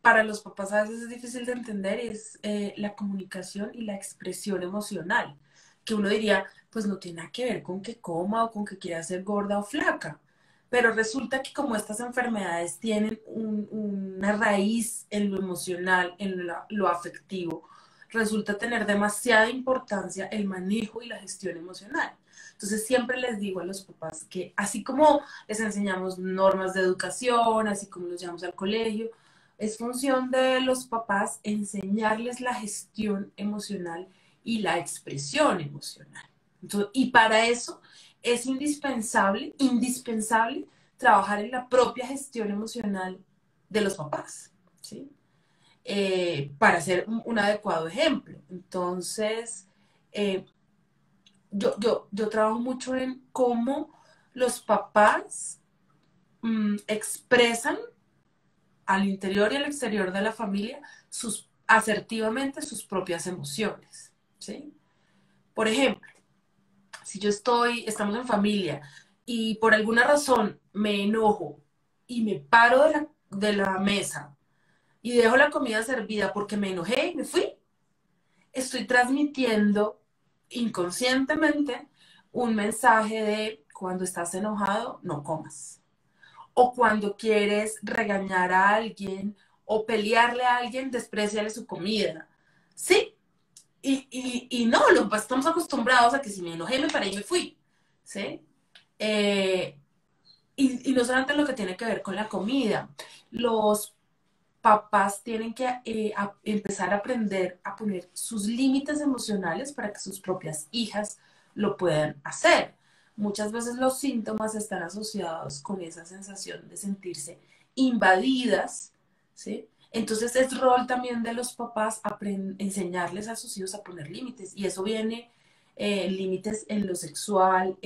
para los papás a veces es difícil de entender, es la comunicación y la expresión emocional, que uno diría, pues no tiene nada que ver con que coma o con que quiera ser gorda o flaca, pero resulta que como estas enfermedades tienen una raíz en lo emocional, en lo afectivo, resulta tener demasiada importancia el manejo y la gestión emocional. Entonces siempre les digo a los papás que así como les enseñamos normas de educación, así como los llevamos al colegio, es función de los papás enseñarles la gestión emocional y la expresión emocional. Entonces, y para eso es indispensable trabajar en la propia gestión emocional de los papás, ¿sí? Para ser un adecuado ejemplo. Entonces, eh, yo trabajo mucho en cómo los papás expresan al interior y al exterior de la familia asertivamente sus propias emociones, ¿sí? Por ejemplo, si estamos en familia y por alguna razón me enojo y me paro de la mesa y dejo la comida servida porque me enojé y me fui, estoy transmitiendo inconscientemente un mensaje de cuando estás enojado, no comas. O cuando quieres regañar a alguien o pelearle a alguien, despreciarle su comida. Sí, y no, estamos acostumbrados a que si me enojé, me paré y me fui. ¿Sí? Eh, y no solamente lo que tiene que ver con la comida, los papás tienen que empezar a aprender a poner sus límites emocionales para que sus propias hijas lo puedan hacer. Muchas veces los síntomas están asociados con esa sensación de sentirse invadidas, ¿sí? Entonces es rol también de los papás enseñarles a sus hijos a poner límites y eso viene límites en lo sexual,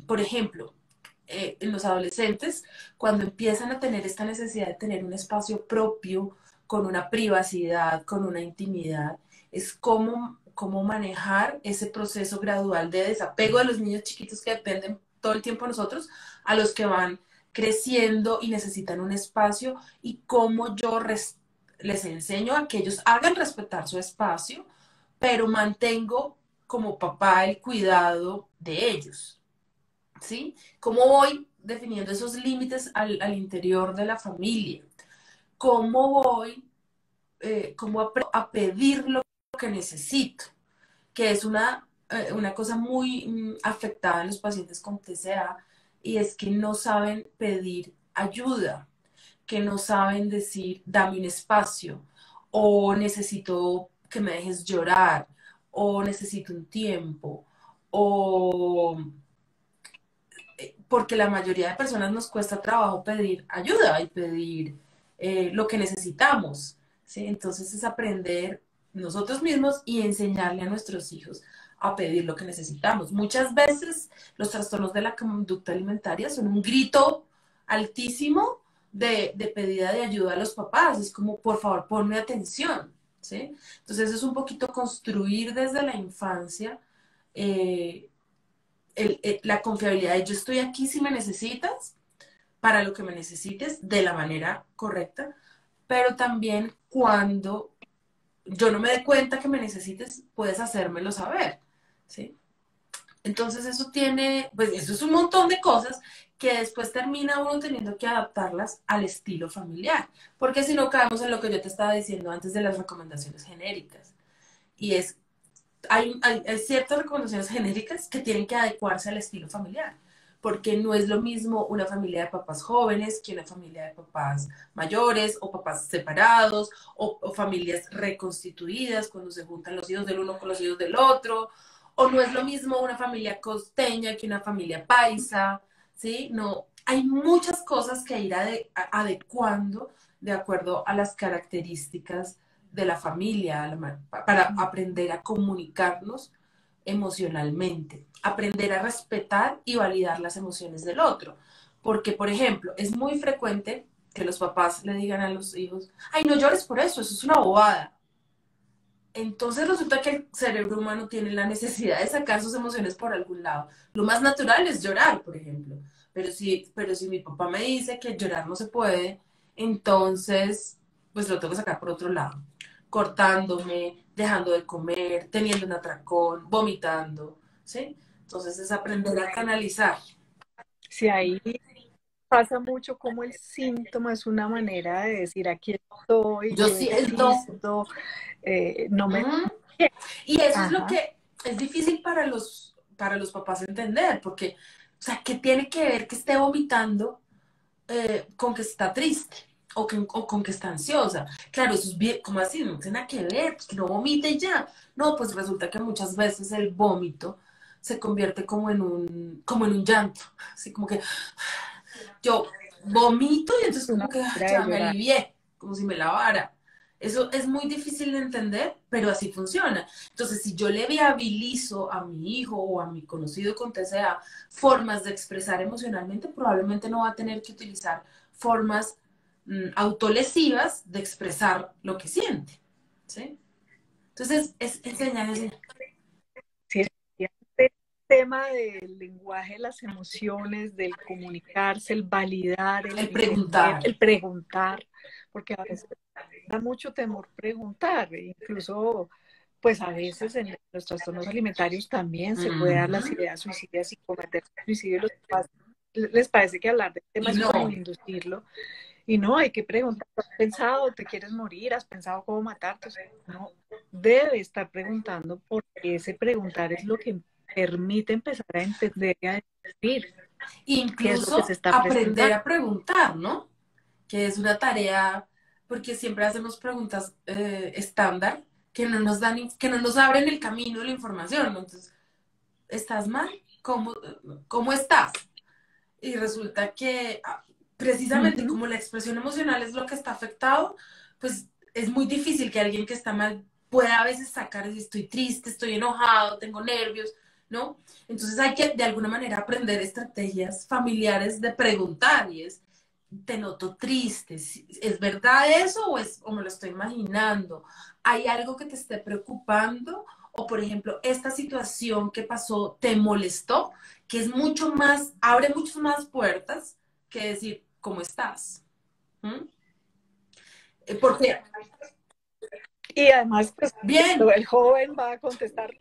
por ejemplo, en los adolescentes, cuando empiezan a tener esta necesidad de tener un espacio propio, con una privacidad, con una intimidad, es cómo manejar ese proceso gradual de desapego de los niños chiquitos que dependen todo el tiempo de nosotros, a los que van creciendo y necesitan un espacio, y cómo yo les enseño a que ellos hagan respetar su espacio, pero mantengo como papá el cuidado de ellos. ¿Sí? ¿Cómo voy definiendo esos límites al interior de la familia? ¿Cómo voy, a pedir lo que necesito? Que es una cosa muy afectada en los pacientes con TCA, y es que no saben pedir ayuda, que no saben decir, dame un espacio, o necesito que me dejes llorar, o necesito un tiempo, o porque la mayoría de personas nos cuesta trabajo pedir ayuda y pedir lo que necesitamos, ¿sí? Entonces es aprender nosotros mismos y enseñarle a nuestros hijos a pedir lo que necesitamos. Muchas veces los trastornos de la conducta alimentaria son un grito altísimo de pedida de ayuda a los papás. Es como, por favor, ponme atención, ¿sí? Entonces es un poquito construir desde la infancia eh, la confiabilidad de yo estoy aquí si me necesitas, para lo que me necesites, de la manera correcta, pero también cuando yo no me dé cuenta que me necesites, puedes hacérmelo saber, ¿sí? Entonces pues eso es un montón de cosas que después termina uno teniendo que adaptarlas al estilo familiar, porque si no caemos en lo que yo te estaba diciendo antes de las recomendaciones genéricas, y es hay ciertas recomendaciones genéricas que tienen que adecuarse al estilo familiar, porque no es lo mismo una familia de papás jóvenes que una familia de papás mayores, o papás separados, o familias reconstituidas, cuando se juntan los hijos del uno con los hijos del otro, o no es lo mismo una familia costeña que una familia paisa, ¿sí? No, hay muchas cosas que ir adecuando de acuerdo a las características de la familia, para aprender a comunicarnos emocionalmente, aprender a respetar y validar las emociones del otro. Porque, por ejemplo, es muy frecuente que los papás le digan a los hijos, ay, no llores por eso es una bobada. Entonces resulta que el cerebro humano tiene la necesidad de sacar sus emociones por algún lado. Lo más natural es llorar, por ejemplo. Pero si mi papá me dice que llorar no se puede, entonces pues lo tengo que sacar por otro lado. Cortándome, dejando de comer, teniendo un atracón, vomitando, ¿sí? Entonces es aprender a canalizar. Si ahí pasa mucho como el síntoma es una manera de decir aquí estoy, Yo yo siento. existo, no me... Mm. Y eso es lo Ajá. que es difícil para los papás entender, porque, o sea, ¿qué tiene que ver que esté vomitando con que está triste? O con que está ansiosa. Claro, eso es bien, como así, no tiene nada que ver, pues que no vomite y ya. No, pues resulta que muchas veces el vómito se convierte como en un llanto. Así como que yo vomito y entonces Una como que manera de ya me llorar. alivié, como si me lavara. Eso es muy difícil de entender, pero así funciona. Entonces, si yo le viabilizo a mi hijo o a mi conocido con TCA formas de expresar emocionalmente, probablemente no va a tener que utilizar formas autolesivas de expresar lo que siente. ¿Sí? Entonces, es enseñarles Sí, el tema del lenguaje, las emociones, del comunicarse, el validar, el el entender, preguntar. el preguntar, porque a veces da mucho temor preguntar, incluso pues a veces en los trastornos alimentarios también se puede dar las Ujú. ideas suicidas y cometer suicidio. Los papás les parece que hablar del tema Y es no, como inducirlo y no, hay que preguntar, ¿has pensado, te quieres morir? ¿Has pensado cómo matarte? O sea, no debe estar preguntando porque ese preguntar es lo que permite empezar a entender y a descubrir qué es lo que se incluso está aprender presentando. a preguntar, ¿no? Que es una tarea, porque siempre hacemos preguntas estándar que no nos dan, que no nos abren el camino de la información, ¿no? Entonces, ¿estás mal? ¿Cómo estás? Y resulta que precisamente Ujú. como la expresión emocional es lo que está afectado, pues es muy difícil que alguien que está mal pueda a veces sacar si estoy triste, estoy enojado, tengo nervios, ¿no? Entonces hay que de alguna manera aprender estrategias familiares de preguntar y es, te noto triste, ¿es verdad eso o me lo estoy imaginando? ¿Hay algo que te esté preocupando? O por ejemplo, esta situación que pasó, ¿te molestó? Que es mucho más, abre muchas más puertas que decir, ¿cómo estás? ¿Mm? Porque, Y además, pues bien, el joven va a contestar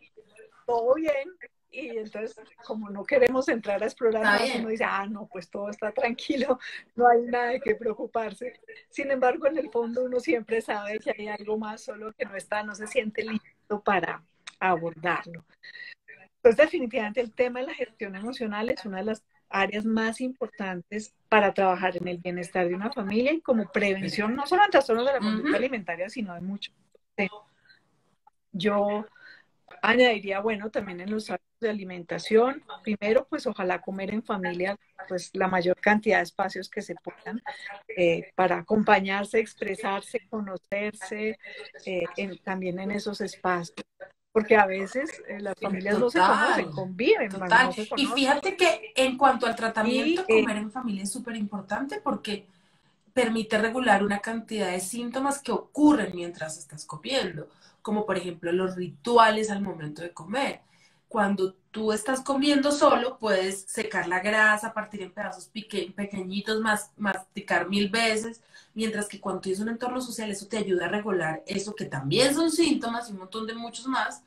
todo bien y entonces como no queremos entrar a explorar está más, uno bien. dice, ah, no, pues todo está tranquilo, no hay nada de qué preocuparse. Sin embargo, en el fondo uno siempre sabe que hay algo más, solo que no está, no se siente listo para abordarlo. Entonces, definitivamente el tema de la gestión emocional es una de las áreas más importantes para trabajar en el bienestar de una familia y como prevención, no solo en trastornos de la Uh conducta -huh. alimentaria, sino de muchos. Yo añadiría, bueno, también en los hábitos de alimentación, primero, pues ojalá comer en familia, pues la mayor cantidad de espacios que se puedan para acompañarse, expresarse, conocerse, también en esos espacios, porque a veces las familias no se conocen, Total, conviven, mas total. no se Y conocen. fíjate que en cuanto al Y tratamiento, comer en familia es súper importante porque permite regular una cantidad de síntomas que ocurren mientras estás comiendo, como por ejemplo los rituales al momento de comer. Cuando tú estás comiendo solo, puedes secar la grasa, partir en pedazos pequeñitos, masticar 1000 veces, mientras que cuando tienes un entorno social, eso te ayuda a regular eso que también son síntomas y un montón de muchos más,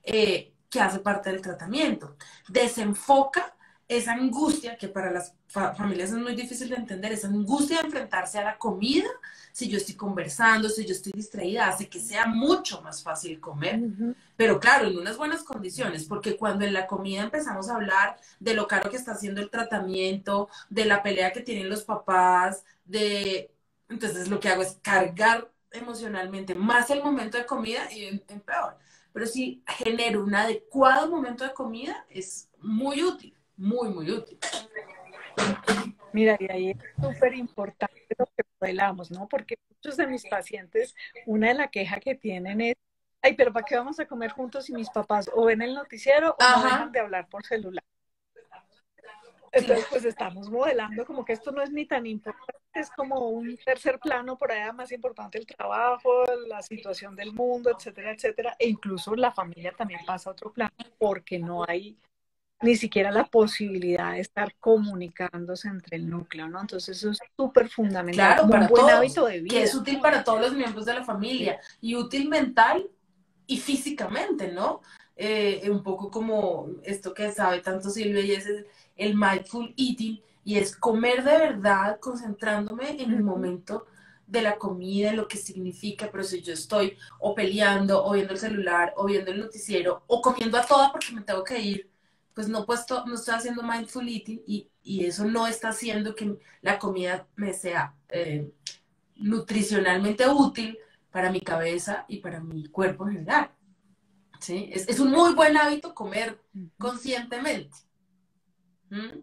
que hace parte del tratamiento. Desenfoca esa angustia que para las familias es muy difícil de entender, esa angustia de enfrentarse a la comida, si yo estoy conversando, si yo estoy distraída, hace que sea mucho más fácil comer. uh-huh. Pero claro, en unas buenas condiciones, porque cuando en la comida empezamos a hablar de lo caro que está haciendo el tratamiento, de la pelea que tienen los papás, de... Entonces lo que hago es cargar emocionalmente más el momento de comida y en peor. Pero si genero un adecuado momento de comida, es muy útil, muy, muy útil. Mira, y ahí es súper importante lo que modelamos, ¿no? Porque muchos de mis pacientes, una de las quejas que tienen es, ay, pero ¿para qué vamos a comer juntos si mis papás o ven el noticiero o no dejan Ajá. de hablar por celular? Sí, Entonces, pues estamos modelando como que esto no es ni tan importante, es como un tercer plano, por allá más importante el trabajo, la situación del mundo, etcétera, etcétera. E incluso la familia también pasa a otro plano porque no hay ni siquiera la posibilidad de estar comunicándose entre el núcleo, ¿no? Entonces eso es súper fundamental, claro, como un para buen todos, hábito de que es vida, útil ¿no? para todos los miembros de la familia y útil mental y físicamente, ¿no? Un poco como esto que sabe tanto Silvia y es el mindful eating y es comer de verdad concentrándome en el Ujú. momento de la comida, en lo que significa, pero si yo estoy o peleando o viendo el celular o viendo el noticiero o comiendo a toda porque me tengo que ir, pues no, no estoy haciendo mindful eating y eso no está haciendo que la comida me sea nutricionalmente útil para mi cabeza y para mi cuerpo en general. ¿Sí? Es un muy buen hábito comer Ujú. conscientemente. ¿Mm?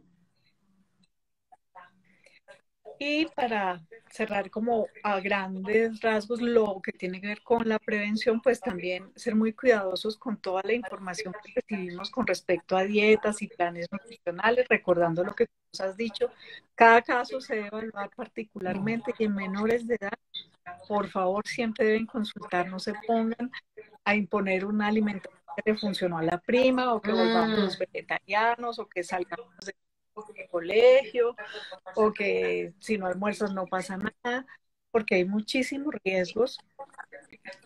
Y para cerrar como a grandes rasgos lo que tiene que ver con la prevención, pues también ser muy cuidadosos con toda la información que recibimos con respecto a dietas y planes nutricionales, recordando lo que tú nos has dicho. Cada caso se debe evaluar particularmente y en menores de edad, por favor, siempre deben consultar, no se pongan a imponer una alimentación que le funcionó a la prima o que volvamos Mm, los vegetarianos o que salgamos del colegio o que si no almuerzas no pasa nada, porque hay muchísimos riesgos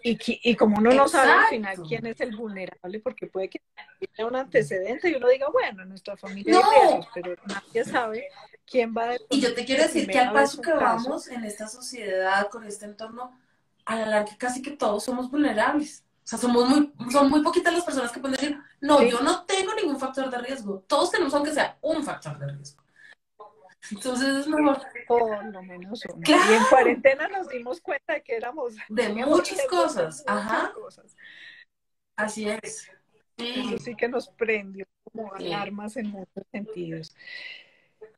y como uno no sabe al final exacto. quién es el vulnerable, porque puede que haya un antecedente y uno diga, bueno, en nuestra familia hay No, riesgos, pero nadie sabe quién va a y yo tener te quiero de decir que al primera vez paso un que caso. vamos en esta sociedad, con este entorno, a la larga casi que todos somos vulnerables. O sea, son muy poquitas las personas que pueden decir, no, Sí, yo no tengo ningún factor de riesgo. Todos tenemos, aunque sea un factor de riesgo. Entonces es mejor. por lo menos uno. Y en Claro, cuarentena nos dimos cuenta de que de teníamos muchas riesgos de cosas. muchas Ajá, cosas. así es. Eso Sí, sí que nos prendió como sí. alarmas en muchos sentidos.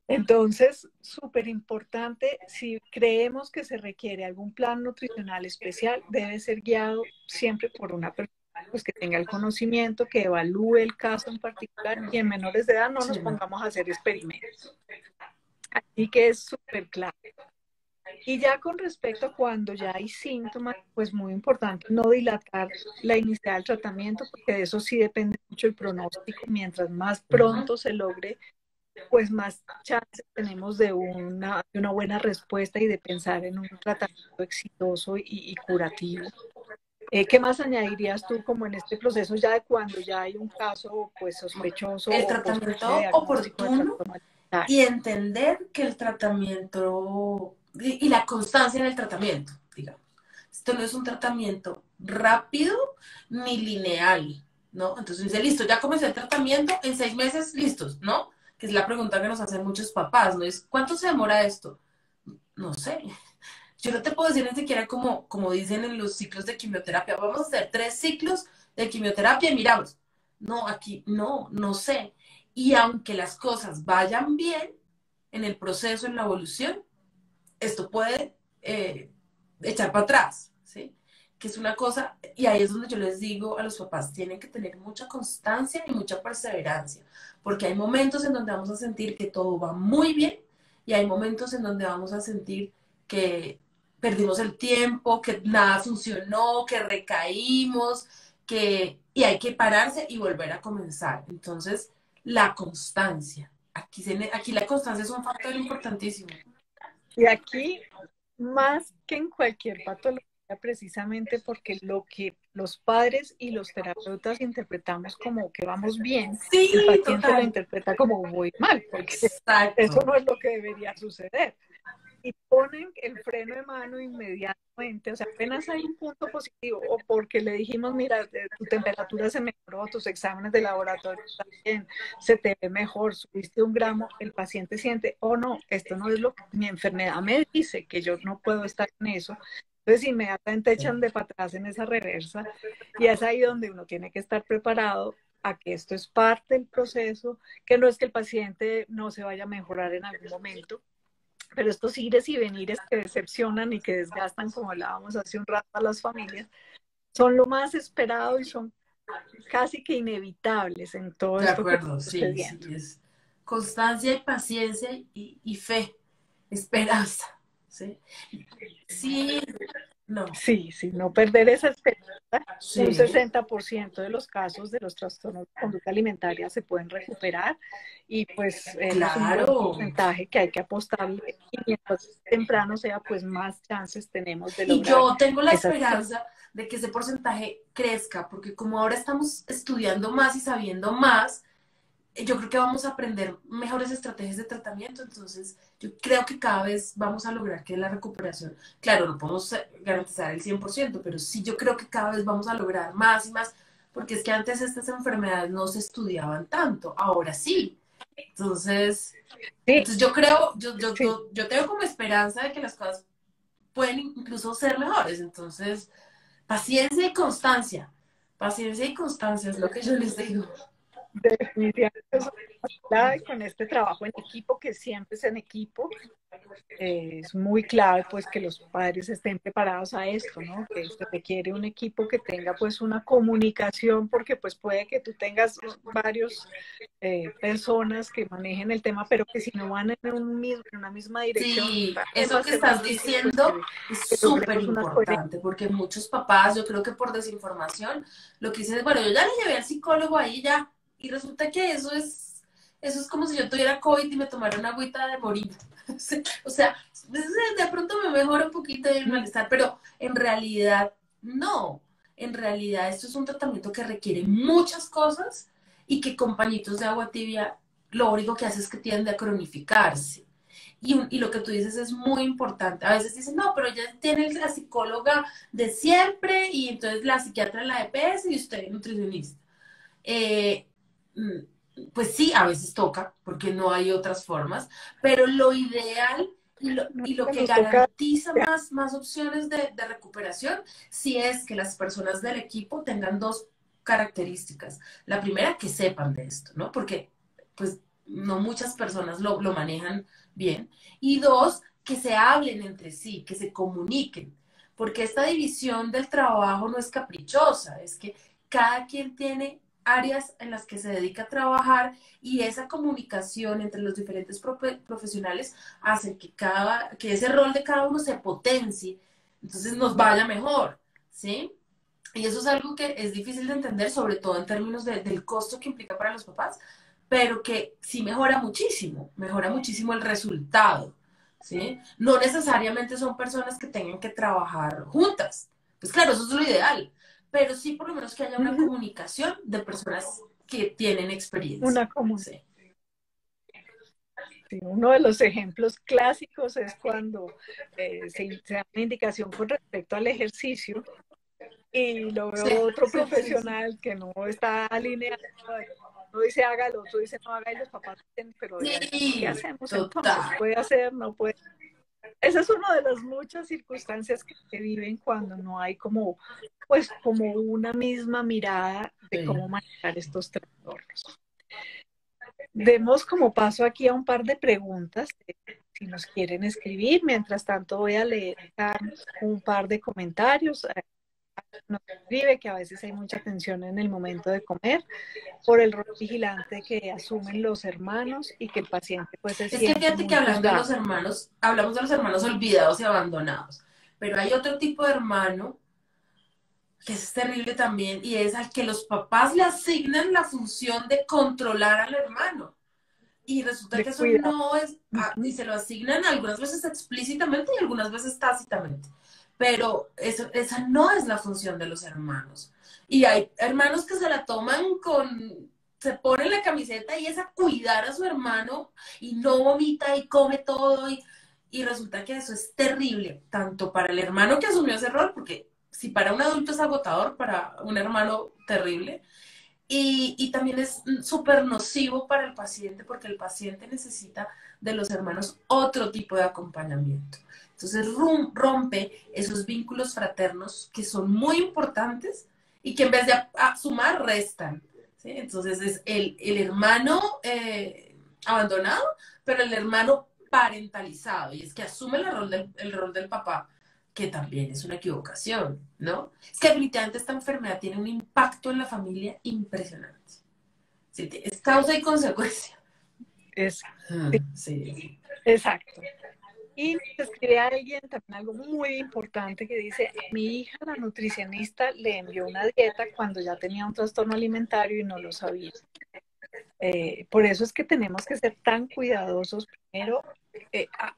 Entonces, súper importante, si creemos que se requiere algún plan nutricional especial, debe ser guiado siempre por una persona pues, que tenga el conocimiento, que evalúe el caso en particular y en menores de edad no Sí, nos pongamos a hacer experimentos. Así que es súper claro. Y ya con respecto a cuando ya hay síntomas, pues muy importante no dilatar la iniciativa del tratamiento, porque de eso sí depende mucho el pronóstico. Mientras más ujú. pronto se logre, pues más chances tenemos de una buena respuesta y de pensar en un tratamiento exitoso y curativo. ¿Qué más añadirías tú como en este proceso ya de cuando ya hay un caso pues sospechoso El o posible tratamiento diagnóstico de oportuno trastorno alimentario? y entender que el tratamiento y la constancia en el tratamiento, digamos. Esto no es un tratamiento rápido ni lineal, ¿no? Entonces dice, listo, ya comencé el tratamiento, en 6 meses, listos, ¿no? Que es la pregunta que nos hacen muchos papás, ¿no? Es, ¿cuánto se demora esto? No sé. Yo no te puedo decir ni siquiera como dicen en los ciclos de quimioterapia, vamos a hacer 3 ciclos de quimioterapia y miramos. No, aquí no sé. Y aunque las cosas vayan bien en el proceso, en la evolución, esto puede echar para atrás, ¿sí? Que es una cosa, y ahí es donde yo les digo a los papás, tienen que tener mucha constancia y mucha perseverancia, porque hay momentos en donde vamos a sentir que todo va muy bien y hay momentos en donde vamos a sentir que perdimos el tiempo, que nada funcionó, que recaímos, y hay que pararse y volver a comenzar. Entonces, la constancia. Aquí la constancia es un factor importantísimo. Y aquí, más que en cualquier patología, precisamente porque lo que los padres y los terapeutas interpretamos como que vamos bien, el Sí, paciente lo total. interpreta como voy mal, porque eso Exacto. no es lo que debería suceder. Y ponen el freno de mano inmediatamente, o sea, apenas hay un punto positivo, o porque le dijimos, mira, tu temperatura se mejoró, tus exámenes de laboratorio también, se te ve mejor, subiste 1 gramo, el paciente siente, oh no, esto no es lo que mi enfermedad me dice, que yo no puedo estar en eso. Entonces inmediatamente echan de para atrás en esa reversa y es ahí donde uno tiene que estar preparado a que esto es parte del proceso, que no es que el paciente no se vaya a mejorar en algún momento, pero estos ires y venires que decepcionan y que desgastan, como hablábamos hace un rato a las familias, son lo más esperado y son casi que inevitables en todo De esto que acuerdo, está sí, sí, sucediendo. constancia y paciencia y fe, esperanza, ¿sí? Sí, no, Sí, sí, no perder esa esperanza. Un sí, 60% de los casos de los trastornos de conducta alimentaria se pueden recuperar y pues es un buen claro. porcentaje que hay que apostarle y mientras temprano sea, pues más chances tenemos de Y lograr yo tengo la esas. esperanza de que ese porcentaje crezca, porque como ahora estamos estudiando más y sabiendo más, yo creo que vamos a aprender mejores estrategias de tratamiento, entonces yo creo que cada vez vamos a lograr que la recuperación, claro, no podemos garantizar el 100%, pero sí yo creo que cada vez vamos a lograr más y más, porque es que antes estas enfermedades no se estudiaban tanto, ahora sí. Entonces, Sí, entonces yo creo, sí, yo tengo como esperanza de que las cosas pueden incluso ser mejores, entonces, paciencia y constancia es lo que yo les digo. definitivamente eso es clave con este trabajo en equipo, que siempre es en equipo. Es muy clave pues que los padres estén preparados a esto, ¿no? Que se requiere un equipo que tenga pues una comunicación, porque pues puede que tú tengas varios personas que manejen el tema, pero que si no van en una misma dirección, Sí, también va eso a que ser estás difícil pues diciendo es que súper logremos unas coherencias. importante porque muchos papás, yo creo que por desinformación, lo que dicen es, bueno, yo ya le llevé al psicólogo ahí ya, y resulta que eso es como si yo tuviera COVID y me tomara una agüita de moringa. O sea, de pronto me mejora un poquito el malestar, pero en realidad no. En realidad esto es un tratamiento que requiere muchas cosas y que con pañitos de agua tibia lo único que hace es que tiende a cronificarse. Y lo que tú dices es muy importante. A veces dicen, no, pero ya tiene la psicóloga de siempre y entonces la psiquiatra la EPS y usted es nutricionista. Eh, pues sí, a veces toca, porque no hay otras formas, pero lo ideal No, y lo que nos toca. garantiza más opciones de recuperación, sí es que las personas del equipo tengan dos características. La primera, que sepan de esto, ¿no? Porque pues no muchas personas lo manejan bien. Y dos, que se hablen entre sí, que se comuniquen, porque esta división del trabajo no es caprichosa, es que cada quien tiene áreas en las que se dedica a trabajar y esa comunicación entre los diferentes profesionales hace que ese rol de cada uno se potencie, entonces nos vaya mejor, ¿sí? Y eso es algo que es difícil de entender, sobre todo en términos del costo que implica para los papás, pero que sí mejora muchísimo el resultado, ¿sí? No necesariamente son personas que tengan que trabajar juntas, pues claro, eso es lo ideal, pero sí por lo menos que haya una Ujú, comunicación de personas que tienen experiencia, una comunidad. ¿sí? Sí, uno de los ejemplos clásicos es cuando se da una indicación con respecto al ejercicio y lo veo Sí, otro sí, sí, sí. profesional que no está alineado. Uno dice haga, el otro dice no haga, y los papás dicen, pero ¿qué Sí, hacemos entonces? total. ¿Puede hacer? ¿No puede? Esa es una de las muchas circunstancias que se viven cuando no hay como, pues, como una misma mirada de Sí. cómo manejar estos trastornos. Demos como paso aquí a un par de preguntas, si nos quieren escribir. Mientras tanto, voy a leer acá un par de comentarios. Nos escribe que a veces hay mucha tensión en el momento de comer por el rol vigilante que asumen los hermanos y que el paciente pues se Es que siente fíjate que muy hablando de los juzgado. hermanos, hablamos de los hermanos olvidados y abandonados, pero hay otro tipo de hermano que es terrible también y es al que los papás le asignan la función de controlar al hermano. Y resulta De que eso cuidado. no es, y Ujú. se lo asignan algunas veces explícitamente y algunas veces tácitamente. Pero esa no es la función de los hermanos. Y hay hermanos que se la toman se ponen la camiseta y es a cuidar a su hermano y no vomita y come todo y resulta que eso es terrible, tanto para el hermano que asumió ese rol, porque si para un adulto es agotador, para un hermano terrible, y también es súper nocivo para el paciente porque el paciente necesita de los hermanos otro tipo de acompañamiento. Entonces rompe esos vínculos fraternos que son muy importantes y que en vez de sumar, restan. ¿Sí? Entonces es el hermano abandonado, pero el hermano parentalizado, y es que asume el rol del papá, que también es una equivocación, ¿no? Es que definitivamente esta enfermedad tiene un impacto en la familia impresionante. Sí, es causa y consecuencia. Es, Ah, sí, sí. exacto. Y nos escribe alguien también algo muy importante que dice, a mi hija la nutricionista le envió una dieta cuando ya tenía un trastorno alimentario y no lo sabía. Por eso es que tenemos que ser tan cuidadosos. Primero,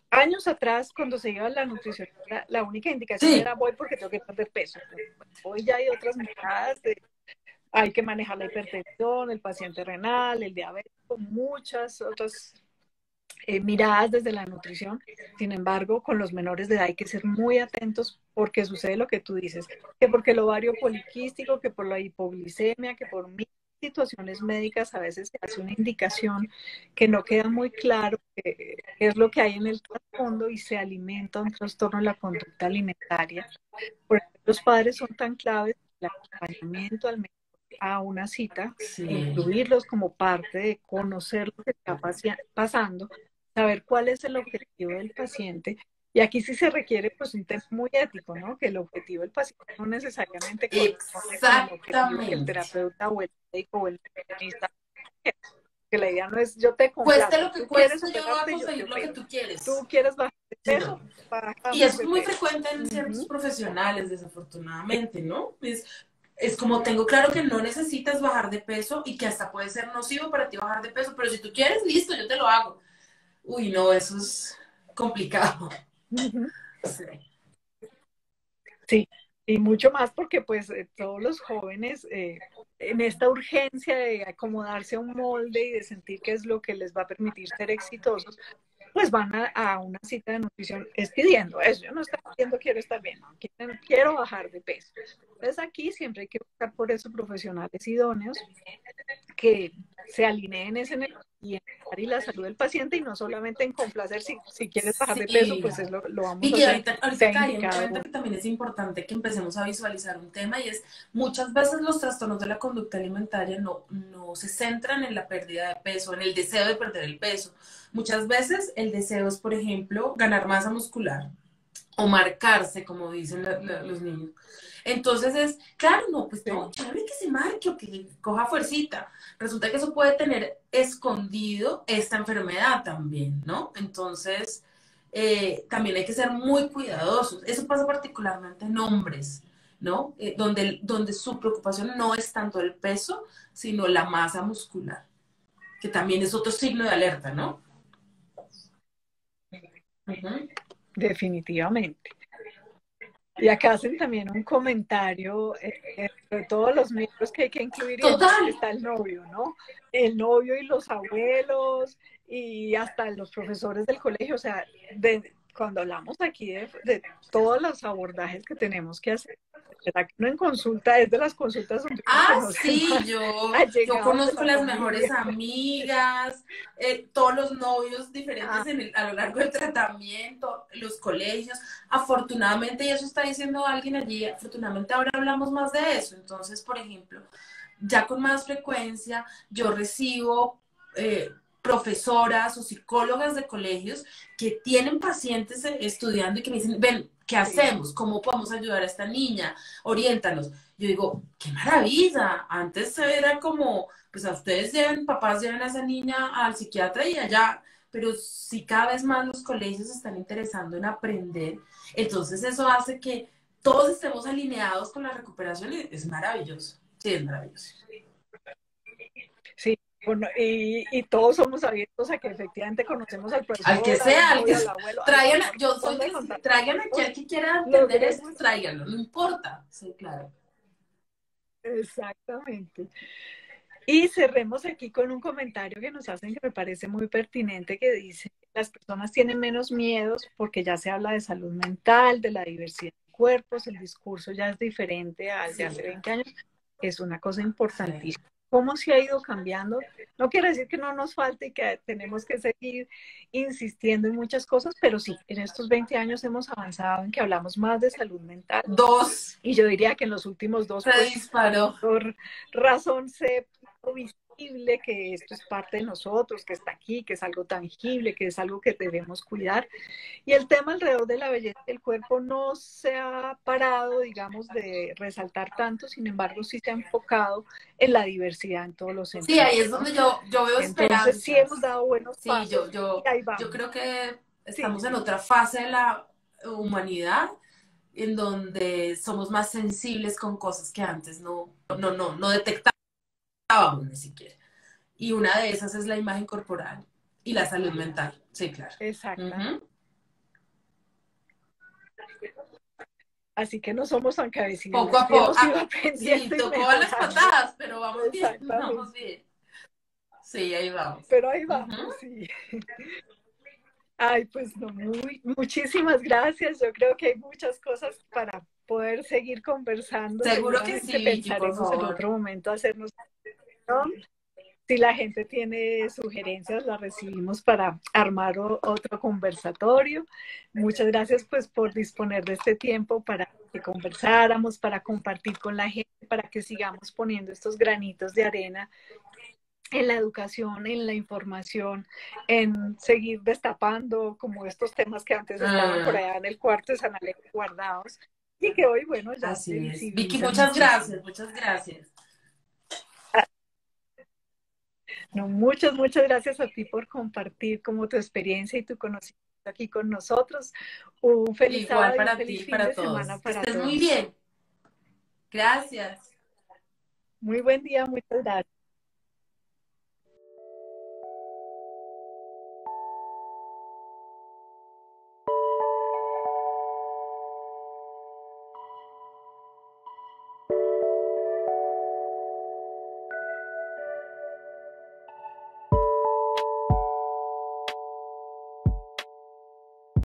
años atrás, cuando se iba a la nutrición, la única indicación Sí, era voy porque tengo que perder peso. Hoy ya hay otras miradas, hay que manejar la hipertensión, el paciente renal, el diabético, muchas otras miradas desde la nutrición. Sin embargo, con los menores de edad hay que ser muy atentos porque sucede lo que tú dices, que porque el ovario poliquístico, que por la hipoglicemia, que por mil situaciones médicas a veces se hace una indicación que no queda muy claro qué es lo que hay en el trasfondo y se alimenta un trastorno de la conducta alimentaria. Por eso los padres son tan claves, el acompañamiento al médico a una cita, sí. incluirlos como parte de conocer lo que está pasando, saber cuál es el objetivo del paciente. Y aquí sí se requiere pues un tema muy ético, ¿no? Que el objetivo del paciente no necesariamente corresponde con el objetivo que el Exactamente. terapeuta o el médico o el nutricionista quiere. Que la idea no es yo te Cueste complazco, lo que tú quieres cueste, yo voy a operarte, yo te conseguir lo que opero. tú quieres. Tú quieres bajar de Sí, no. peso, Y bajamos eso es de muy peso. frecuente en ciertos Ujú. profesionales, desafortunadamente, ¿no? Es como tengo claro que no necesitas bajar de peso y que hasta puede ser nocivo para ti bajar de peso, pero si tú quieres, listo, yo te lo hago. Uy, no, eso es complicado. Ujú. Sí. Sí, y mucho más porque pues todos los jóvenes en esta urgencia de acomodarse a un molde y de sentir que es lo que les va a permitir ser exitosos, pues van a una cita de nutrición es pidiendo eso. Yo no estoy pidiendo quiero estar bien, no, quiero bajar de peso. Entonces aquí siempre hay que buscar por eso profesionales idóneos que se alineen ese en el bienestar y la salud del paciente y no solamente en complacer si quieres bajar de peso, Sí. pues lo vamos Y a que hacer, ahorita sea caí en indicado. cuenta que también es importante que empecemos a visualizar un tema y es muchas veces los trastornos de la conducta alimentaria no se centran en la pérdida de peso, en el deseo de perder el peso. Muchas veces el deseo es, por ejemplo, ganar masa muscular o marcarse, como dicen los niños. Entonces es, claro, no, pues no, Sí. chévere que se marque o que coja fuercita. Resulta que eso puede tener escondido esta enfermedad también, ¿no? Entonces, también hay que ser muy cuidadosos. Eso pasa particularmente en hombres, ¿no? Donde su preocupación no es tanto el peso, sino la masa muscular, que también es otro signo de alerta, ¿no? Ujú. Definitivamente. Y acá hacen también un comentario de todos los miembros que hay que incluir y Total. está el novio, ¿no? El novio y los abuelos y hasta los profesores del colegio. O sea, cuando hablamos aquí de todos los abordajes que tenemos que hacer, ¿verdad? Que uno en consulta es de las consultas donde uno Ah, conoce sí, más yo allegados de conozco la las mejores familia. amigas, todos los novios Ah, diferentes a lo largo del tratamiento, los colegios. Afortunadamente, y eso está diciendo alguien allí, afortunadamente ahora hablamos más de eso. Entonces, por ejemplo, ya con más frecuencia yo recibo profesoras o psicólogas de colegios que tienen pacientes estudiando y que me dicen, ven, ¿qué sí. hacemos? ¿Cómo podemos ayudar a esta niña? Oriéntanos. Yo digo, qué maravilla. Antes era como, pues a ustedes lleven, papás lleven a esa niña al psiquiatra y allá, pero si cada vez más los colegios se están interesando en aprender, entonces eso hace que todos estemos alineados con la recuperación y es maravilloso. Sí, es maravilloso. Sí, bueno, y todos somos abiertos a que efectivamente conocemos al Al que profesor, al sea, novio, al abuelo, al traigan, papá, yo soy de de, contar. traigan aquí al que quiera entender esto, Logremos. tráiganlo, no importa. Sí, claro. Exactamente. Y cerremos aquí con un comentario que nos hacen que me parece muy pertinente, que dice, las personas tienen menos miedos porque ya se habla de salud mental, de la diversidad de cuerpos, el discurso ya es diferente al de Sí, hace 20 años, es una cosa sí. importantísima. ¿Cómo se ha ido cambiando? No quiere decir que no nos falte y que tenemos que seguir insistiendo en muchas cosas, pero sí, en estos 20 años hemos avanzado en que hablamos más de salud mental Dos, y yo diría que en los últimos dos, se pues, disparó. por razón se visible, que esto es parte de nosotros, que está aquí, que es algo tangible, que es algo que debemos cuidar. Y el tema alrededor de la belleza del cuerpo no se ha parado, digamos, de resaltar tanto, sin embargo, sí se ha enfocado en la diversidad en todos los Sí, ahí sentidos, es ¿no? donde yo veo Entonces, sí hemos esperanzas. dado buenos Sí, pasos y ahí yo vamos. creo que Sí, estamos en sí, otra fase de la humanidad en donde somos más sensibles con cosas que antes no detectábamos ni siquiera. Y una de esas es la imagen corporal y la salud mental. Sí, claro. exactamente. Ujú. Así que no somos tan Poco cabeciduras, a sí poco. hemos Ah, ido sí, aprendiendo y tocó a las mejorando. patadas, pero vamos bien, vamos Exactamente. bien. Sí, ahí vamos. Pero ahí vamos, Ujú. sí. Ay, pues no, muchísimas gracias. Yo creo que hay muchas cosas para poder seguir conversando. Seguro que Seguramente sí, Vicky, por pensaremos en favor. otro momento hacernos. Si la gente tiene sugerencias, las recibimos para armar otro conversatorio. Muchas gracias pues por disponer de este tiempo para que conversáramos, para compartir con la gente, para que sigamos poniendo estos granitos de arena en la educación, en la información, en seguir destapando como estos temas que antes estaban por Ah, allá en el cuarto de San Alejo guardados y que hoy, bueno, ya se así es. Vicky, visibilizan muchas muchísimo. gracias, muchas gracias. No, muchas gracias a ti por compartir como tu experiencia y tu conocimiento aquí con nosotros. Un feliz Igual sábado y un para ti feliz y fin para de todos. semana Que para estés muy todos. bien. Gracias. Muy buen día, muchas gracias.